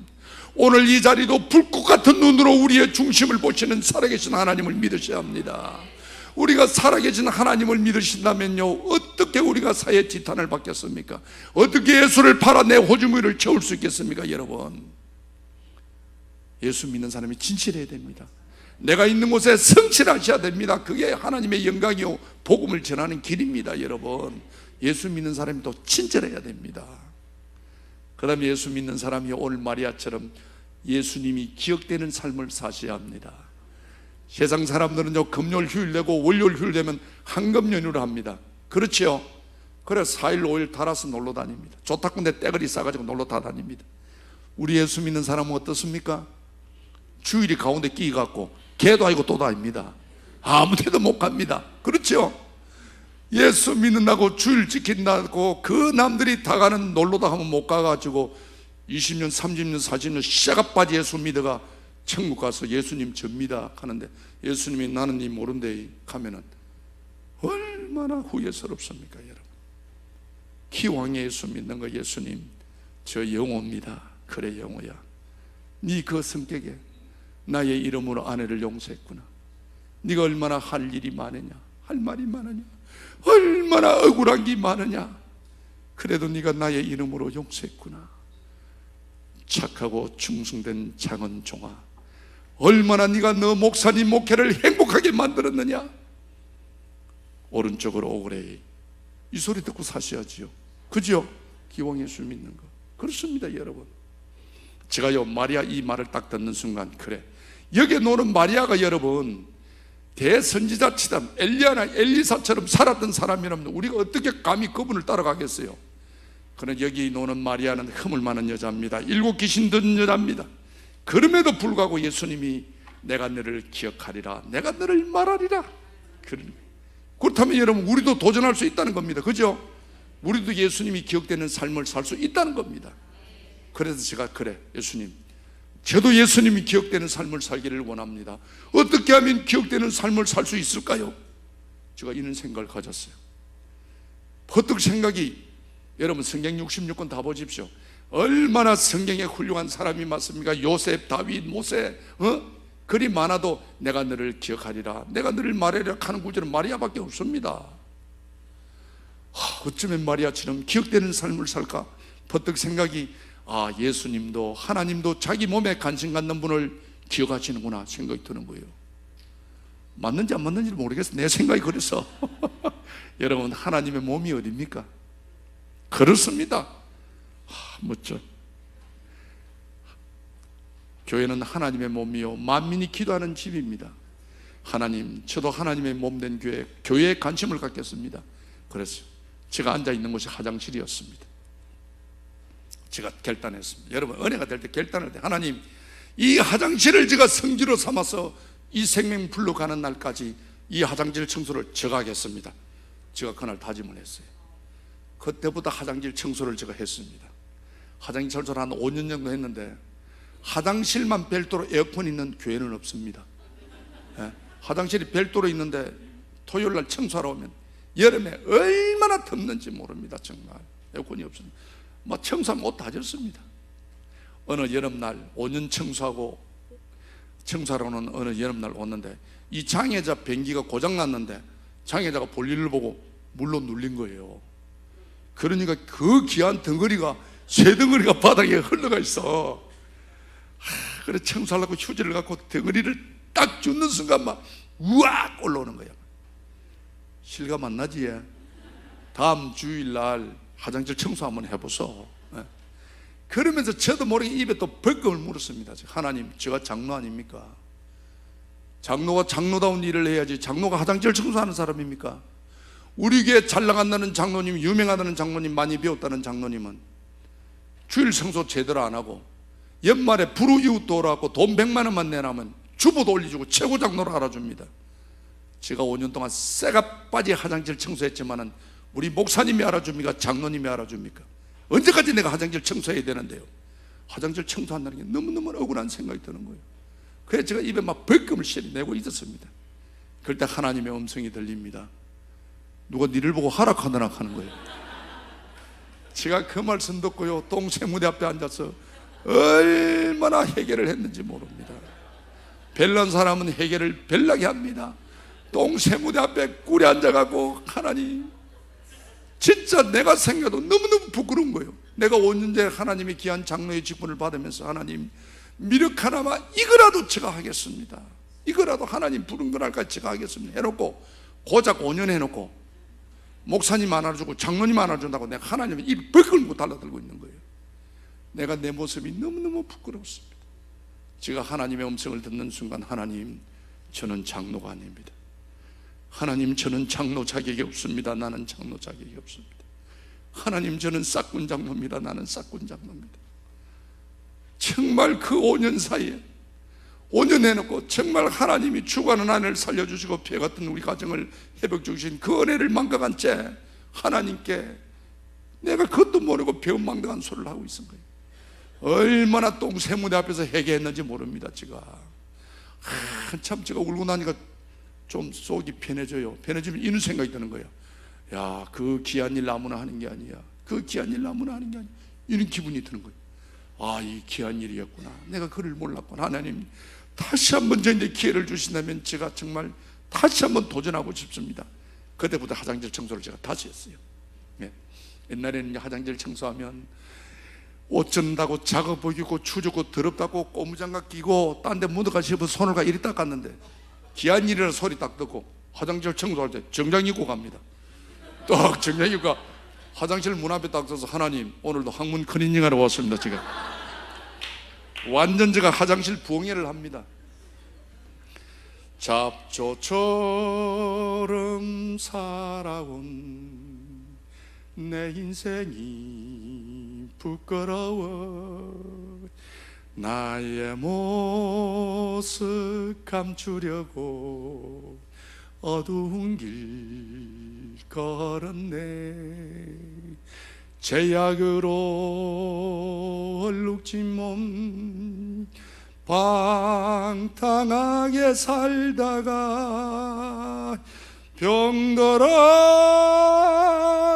오늘 이 자리도 불꽃 같은 눈으로 우리의 중심을 보시는 살아계신 하나님을 믿으셔야 합니다. 우리가 살아계신 하나님을 믿으신다면요, 어떻게 우리가 사회 지탄을 받겠습니까? 어떻게 예수를 팔아 내 호주머니를 채울 수 있겠습니까? 여러분, 예수 믿는 사람이 진실해야 됩니다. 내가 있는 곳에 성실하셔야 됩니다. 그게 하나님의 영광이요 복음을 전하는 길입니다. 여러분, 예수 믿는 사람이 또 친절해야 됩니다. 그 다음에 예수 믿는 사람이 오늘 마리아처럼 예수님이 기억되는 삶을 사셔야 합니다. 세상 사람들은요, 금요일 휴일 내고 월요일 휴일 되면 한금 연휴를 합니다. 그렇죠? 그래서 4일 5일 달아서 놀러 다닙니다. 좋다군데 떼거리 싸가지고 놀러 다 다닙니다. 우리 예수 믿는 사람은 어떻습니까? 주일이 가운데 끼갖고 개도 아니고 또 다닙니다. 아무 데도 못 갑니다. 그렇죠? 예수 믿는다고 주일 지킨다고 그 남들이 다 가는 놀러다 하면 못 가가지고 20년 30년 40년 샤갑바지 예수 믿어가 천국 가서 예수님 접니다 하는데 예수님이 나는 니 모른대 하면은 얼마나 후회스럽습니까? 여러분, 기왕에 예수 믿는 거, 예수님 저 영호입니다. 그래 영호야, 네 그 성격에 나의 이름으로 아내를 용서했구나. 네가 얼마나 할 일이 많으냐, 할 말이 많으냐, 얼마나 억울한 게 많으냐. 그래도 네가 나의 이름으로 용서했구나. 착하고 충성된 작은 종아, 얼마나 네가 너 목사님 목회를 행복하게 만들었느냐. 오른쪽으로 오그래. 이 소리 듣고 사셔야지요. 그죠? 기왕 예수 믿는 거. 그렇습니다 여러분. 제가요 마리아 이 말을 딱 듣는 순간, 그래, 여기에 노는 마리아가 여러분 대선지자 치담 엘리야나 엘리사처럼 살았던 사람이라면 우리가 어떻게 감히 그분을 따라가겠어요? 그러나 여기 노는 마리아는 흠을 많은 여자입니다. 7 귀신 든 여자입니다. 그럼에도 불구하고 예수님이 내가 너를 기억하리라, 내가 너를 말하리라. 그렇다면 여러분, 우리도 도전할 수 있다는 겁니다. 그죠? 우리도 예수님이 기억되는 삶을 살 수 있다는 겁니다. 그래서 제가, 그래 예수님, 저도 예수님이 기억되는 삶을 살기를 원합니다. 어떻게 하면 기억되는 삶을 살 수 있을까요? 제가 이런 생각을 가졌어요. 퍼뜩 생각이, 여러분 성경 66권 다 보십시오. 얼마나 성경에 훌륭한 사람이 많습니까? 요셉, 다윗, 모세, 그리 많아도 내가 너를 기억하리라, 내가 너를 말하리라 하는 구절은 마리아밖에 없습니다. 어쩌면 마리아처럼 기억되는 삶을 살까? 퍼뜩 생각이, 예수님도 하나님도 자기 몸에 관심 갖는 분을 기억하시는구나 생각이 드는 거예요. 맞는지 안 맞는지 모르겠어요. 내 생각이 그래서 여러분, 하나님의 몸이 어디입니까? 그렇습니다. 멋져. 교회는 하나님의 몸이요 만민이 기도하는 집입니다. 하나님, 저도 하나님의 몸 된 교회에 관심을 갖겠습니다. 그래서 제가 앉아있는 곳이 화장실이었습니다. 제가 결단했습니다. 여러분, 은혜가 될 때 결단할 때, 하나님, 이 화장실을 제가 성지로 삼아서 이 생명 불러 가는 날까지 이 화장실 청소를 제가 하겠습니다. 제가 그날 다짐을 했어요. 그때부터 화장실 청소를 제가 했습니다. 화장실 청소를 한 5년 정도 했는데 화장실만 별도로 에어컨이 있는 교회는 없습니다. 화장실이 별도로 있는데 토요일날 청소하러 오면 여름에 얼마나 덥는지 모릅니다. 정말 에어컨이 없습니다. 막 청소하면 옷 다 젖습니다. 어느 여름날 5년 청소하러 오는 어느 여름날 왔는데 이 장애자 변기가 고장났는데 장애자가 볼일을 보고 물로 눌린 거예요. 그러니까 그 귀한 덩어리가, 쇠 덩어리가 바닥에 흘러가 있어. 그래 청소하려고 휴지를 갖고 덩어리를 딱 줍는 순간 막 우악 올라오는 거야. 실감 안 나지? 다음 주일날 화장실 청소 한번 해보소. 그러면서 저도 모르게 입에 또 벌금을 물었습니다. 하나님, 제가 장로 아닙니까? 장로가 장로다운 일을 해야지 장로가 화장실 청소하는 사람입니까? 우리 교회 잘 나간다는 장로님, 유명하다는 장로님, 많이 배웠다는 장로님은 주일 청소 제대로 안 하고 연말에 불우 이웃도 오라고 돈 100만 원만 내놔면 주보도 올려주고 최고 장로로 알아줍니다. 제가 5년 동안 쇠가 빠지 화장실 청소했지만은 우리 목사님이 알아줍니까? 장로님이 알아줍니까? 언제까지 내가 화장실 청소해야 되는데요? 화장실 청소한다는 게 너무너무 억울한 생각이 드는 거예요. 그래서 제가 입에 막 벌금을 내고 있었습니다. 그럴 때 하나님의 음성이 들립니다. 누가 니를 보고 하락하느라 하는 거예요. 제가 그 말씀 듣고요, 똥새 무대 앞에 앉아서 얼마나 해결을 했는지 모릅니다. 별난 사람은 해결을 별나게 합니다. 똥새 무대 앞에 꿀에 앉아가고, 하나님, 진짜 내가 생각해도 너무너무 부끄러운 거예요. 내가 5년 전에 하나님의 귀한 장로의 직분을 받으면서, 하나님, 미륵 하나만 이거라도 제가 하겠습니다. 이거라도 하나님 부른 거랄까 제가 하겠습니다 해놓고 고작 5년 해놓고 목사님 안 알아주고 장로님 안 알아준다고 내가 하나님의 입 벌컥 물고 달라들고 있는 거예요. 내가 내 모습이 너무너무 부끄러웠습니다. 제가 하나님의 음성을 듣는 순간, 하나님, 저는 장로가 아닙니다. 하나님, 저는 장로 자격이 없습니다. 나는 장로 자격이 없습니다. 하나님, 저는 싹군 장로입니다. 나는 싹군 장로입니다. 정말 그 5년 사이에 5년 해놓고 정말 하나님이 주관하는 아내를 살려주시고 피해 같은 우리 가정을 회복해 주신 그 은혜를 망각한 채 하나님께 내가 그것도 모르고 배은망덕한 소리를 하고 있은 거예요. 얼마나 똥새무대 앞에서 회개했는지 모릅니다. 제가 한참 제가 울고 나니까 좀 속이 편해져요. 편해지면 이런 생각이 드는 거예요. 야, 그 귀한 일 아무나 하는 게 아니야. 그 귀한 일 아무나 하는 게 아니야. 이런 기분이 드는 거예요. 아, 이 귀한 일이었구나. 내가 그를 몰랐구나. 하나님, 다시 한번 저한테 기회를 주신다면 제가 정말 다시 한번 도전하고 싶습니다. 그때부터 화장실 청소를 제가 다시 했어요. 네. 옛날에는 화장실 청소하면 옷 젖는다고 작아 보이고 추적고 더럽다고 고무장갑 끼고 딴 데 묻어가 싶어서 손을 가 이리 닦았는데, 귀한 일이라는 소리 딱 듣고 화장실 청소할 때 정장 입고 갑니다. 딱 정장 입고 화장실 문 앞에 딱 서서, 하나님, 오늘도 학문 클리닝하러 왔습니다. 제가 완전 제가 화장실 부엉이를 합니다. 잡초처럼 살아온 내 인생이 부끄러워. 나의 모습 감추려고 어두운 길 걸었네. 제약으로 얼룩진 몸 방탕하게 살다가 병들어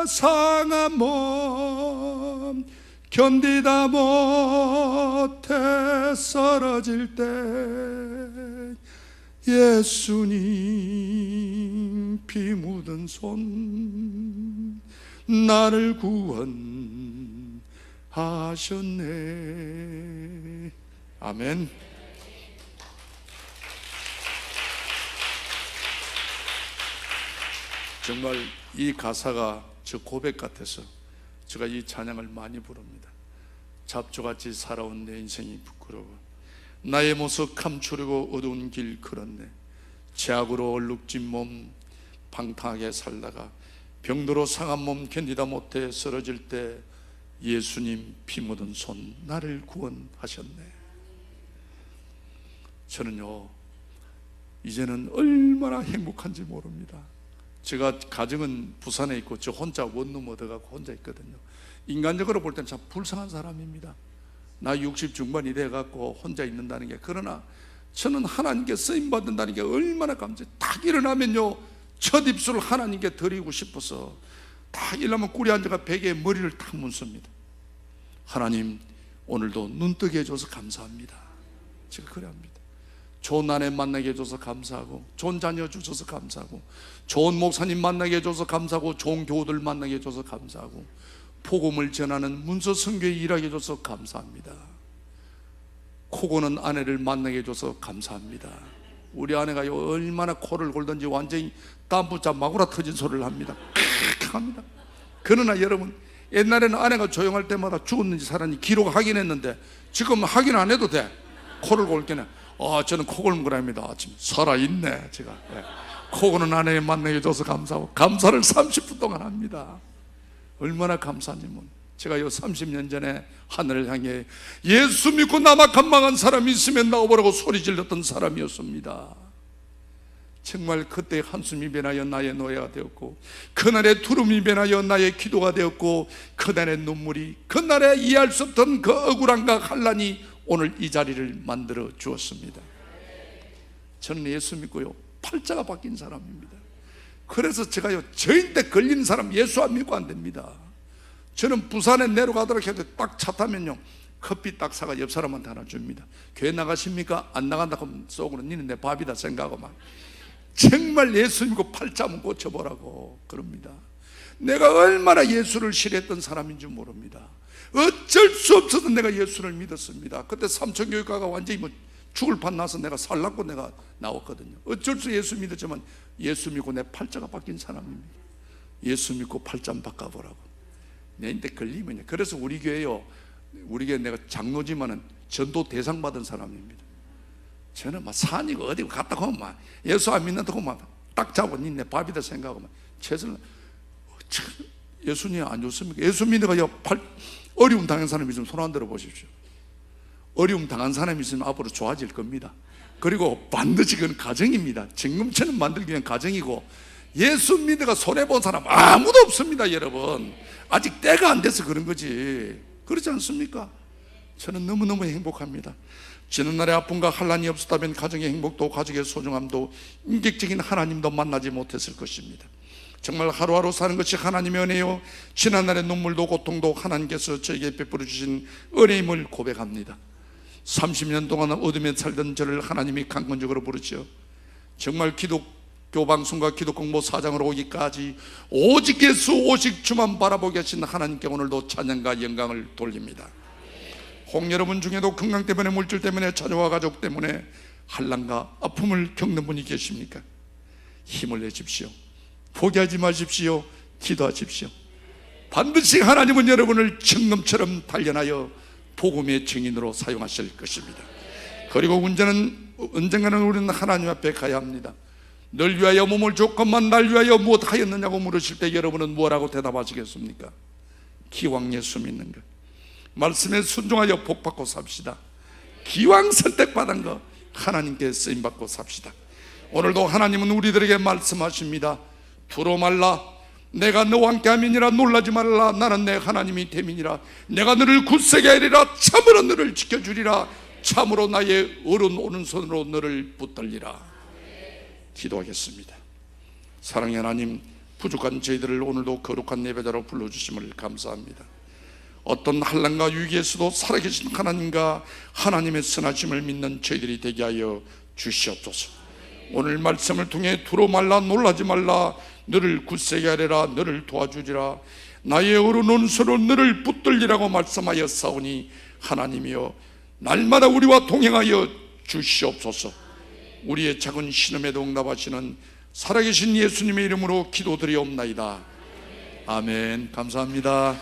상한 몸 견디다 못해 쓰러질 때 예수님 피 묻은 손 나를 구원하셨네. 아멘. 정말 이 가사가 저 고백 같아서 제가 이 찬양을 많이 부릅니다. 잡초같이 살아온 내 인생이 부끄러워. 나의 모습 감추려고 어두운 길 걸었네. 죄악으로 얼룩진 몸 방탕하게 살다가 병들어 상한 몸 견디다 못해 쓰러질 때 예수님 피 묻은 손 나를 구원하셨네. 저는요, 이제는 얼마나 행복한지 모릅니다. 제가 가정은 부산에 있고 저 혼자 원룸 얻어가고 혼자 있거든요. 인간적으로 볼 때는 참 불쌍한 사람입니다. 나 60 중반이 돼갖고 혼자 있는다는 게. 그러나 저는 하나님께 쓰임받는다는 게 얼마나 감사해요. 딱 일어나면요, 첫 입술을 하나님께 드리고 싶어서 딱 일어나면 꿀에 앉아가 베개에 머리를 탁 문습니다. 하나님, 오늘도 눈뜨게 해줘서 감사합니다. 제가 그래 합니다. 좋은 아내 만나게 해줘서 감사하고, 좋은 자녀 주셔서 감사하고, 좋은 목사님 만나게 해줘서 감사하고, 좋은 교우들 만나게 해줘서 감사하고, 복음을 전하는 문서 선교에 일하게 해줘서 감사합니다. 코 고는 아내를 만나게 해줘서 감사합니다. 우리 아내가 얼마나 코를 골든지 완전히 땀부자 마구라 터진 소리를 합니다. 합니다. 그러나 여러분, 옛날에는 아내가 조용할 때마다 죽었는지 살았는지 기록 확인했는데 지금 확인 안 해도 돼. 코를 골 때는 저는 코 골는 거랍니다. 아침 살아있네. 제가 코 고는 아내 만나게 해줘서 감사하고, 감사를 30분 동안 합니다. 얼마나 감사하냐면, 제가 요 30년 전에 하늘을 향해 예수 믿고 나막한 망한 사람이 있으면 나와보라고 소리 질렀던 사람이었습니다. 정말 그때 한숨이 변하여 나의 노예가 되었고, 그날의 두름이 변하여 나의 기도가 되었고, 그날의 눈물이, 그날에 이해할 수 없던 그 억울함과 환난이 오늘 이 자리를 만들어 주었습니다. 저는 예수 믿고요, 팔자가 바뀐 사람입니다. 그래서 제가요, 저인 때 걸리는 사람 예수 안 믿고 안 됩니다. 저는 부산에 내려가도록 해도 딱 차 타면요, 커피 딱 사가 옆 사람한테 하나 줍니다. 교회 나가십니까? 안 나간다고 하면 속으로 니는 내 밥이다 생각하고 막 정말 예수 믿고 팔자 한번 고쳐보라고 그럽니다. 내가 얼마나 예수를 싫어했던 사람인지 모릅니다. 어쩔 수 없어서 내가 예수를 믿었습니다. 그때 삼천교육가가 완전히 죽을 판 나서 내가 살라고 내가 나왔거든요. 어쩔 수 예수 믿었지만 예수 믿고 내 팔자가 바뀐 사람입니다. 예수 믿고 팔자 한번 바꿔보라고. 내 인데 걸리면요. 그래서 우리 교회요, 우리 교회 내가 장로지만은 전도 대상 받은 사람입니다. 저는 막 산이고 어디 갔다 오면 막 예수 안 믿는다고 막 딱 잡고 내 밥이다 생각하고 막 최선을. 예수님 안 좋습니까? 예수 믿어가 어려움 당한 사람이 있으면 손 안 들어 보십시오. 어려움 당한 사람이 있으면 앞으로 좋아질 겁니다. 그리고 반드시 그건 가정입니다. 증금처럼 만들기 위한 가정이고, 예수 믿어가 손해본 사람 아무도 없습니다. 여러분, 아직 때가 안 돼서 그런 거지, 그렇지 않습니까? 저는 너무너무 행복합니다. 지난날의 아픔과 환난이 없었다면 가정의 행복도 가족의 소중함도 인격적인 하나님도 만나지 못했을 것입니다. 정말 하루하루 사는 것이 하나님의 은혜요, 지난날의 눈물도 고통도 하나님께서 저에게 베풀어 주신 은혜임을 고백합니다. 30년 동안 어둠에 살던 저를 하나님이 강권적으로 부르시어 정말 기독교 방송과 기독공부 사장으로 오기까지 오직 예수 오직 주만 바라보게 하신 하나님께 오늘도 찬양과 영광을 돌립니다. 혹 여러분 중에도 건강 때문에, 물질 때문에, 자녀와 가족 때문에 환난과 아픔을 겪는 분이 계십니까? 힘을 내십시오. 포기하지 마십시오. 기도하십시오. 반드시 하나님은 여러분을 청금처럼 단련하여 복음의 증인으로 사용하실 것입니다. 그리고 언젠가는 우리는 하나님 앞에 가야 합니다. 널 위하여 몸을 줬건만 날 위하여 무엇 하였느냐고 물으실 때 여러분은 뭐라고 대답하시겠습니까? 기왕 예수 믿는 것, 말씀에 순종하여 복받고 삽시다. 기왕 선택받은 거 하나님께 쓰임받고 삽시다. 오늘도 하나님은 우리들에게 말씀하십니다. 두로 말라, 내가 너와 함께 함이니라. 놀라지 말라, 나는 내 하나님이 됨이니라. 내가 너를 굳세게 하리라. 참으로 너를 지켜주리라. 참으로 나의 오른 오른손으로 너를 붙들리라. 기도하겠습니다. 사랑의 하나님, 부족한 저희들을 오늘도 거룩한 예배자로 불러주심을 감사합니다. 어떤 환난과 위기에서도 살아계신 하나님과 하나님의 선하심을 믿는 저희들이 되게 하여 주시옵소서. 오늘 말씀을 통해 두로 말라, 놀라지 말라, 너를 굳세게 하리라, 너를 도와주리라, 나의 오른 오른손으로 너를 붙들리라고 말씀하여 싸우니 하나님이여 날마다 우리와 동행하여 주시옵소서. 우리의 작은 신음에도 응답하시는 살아계신 예수님의 이름으로 기도드리옵나이다. 아멘. 감사합니다.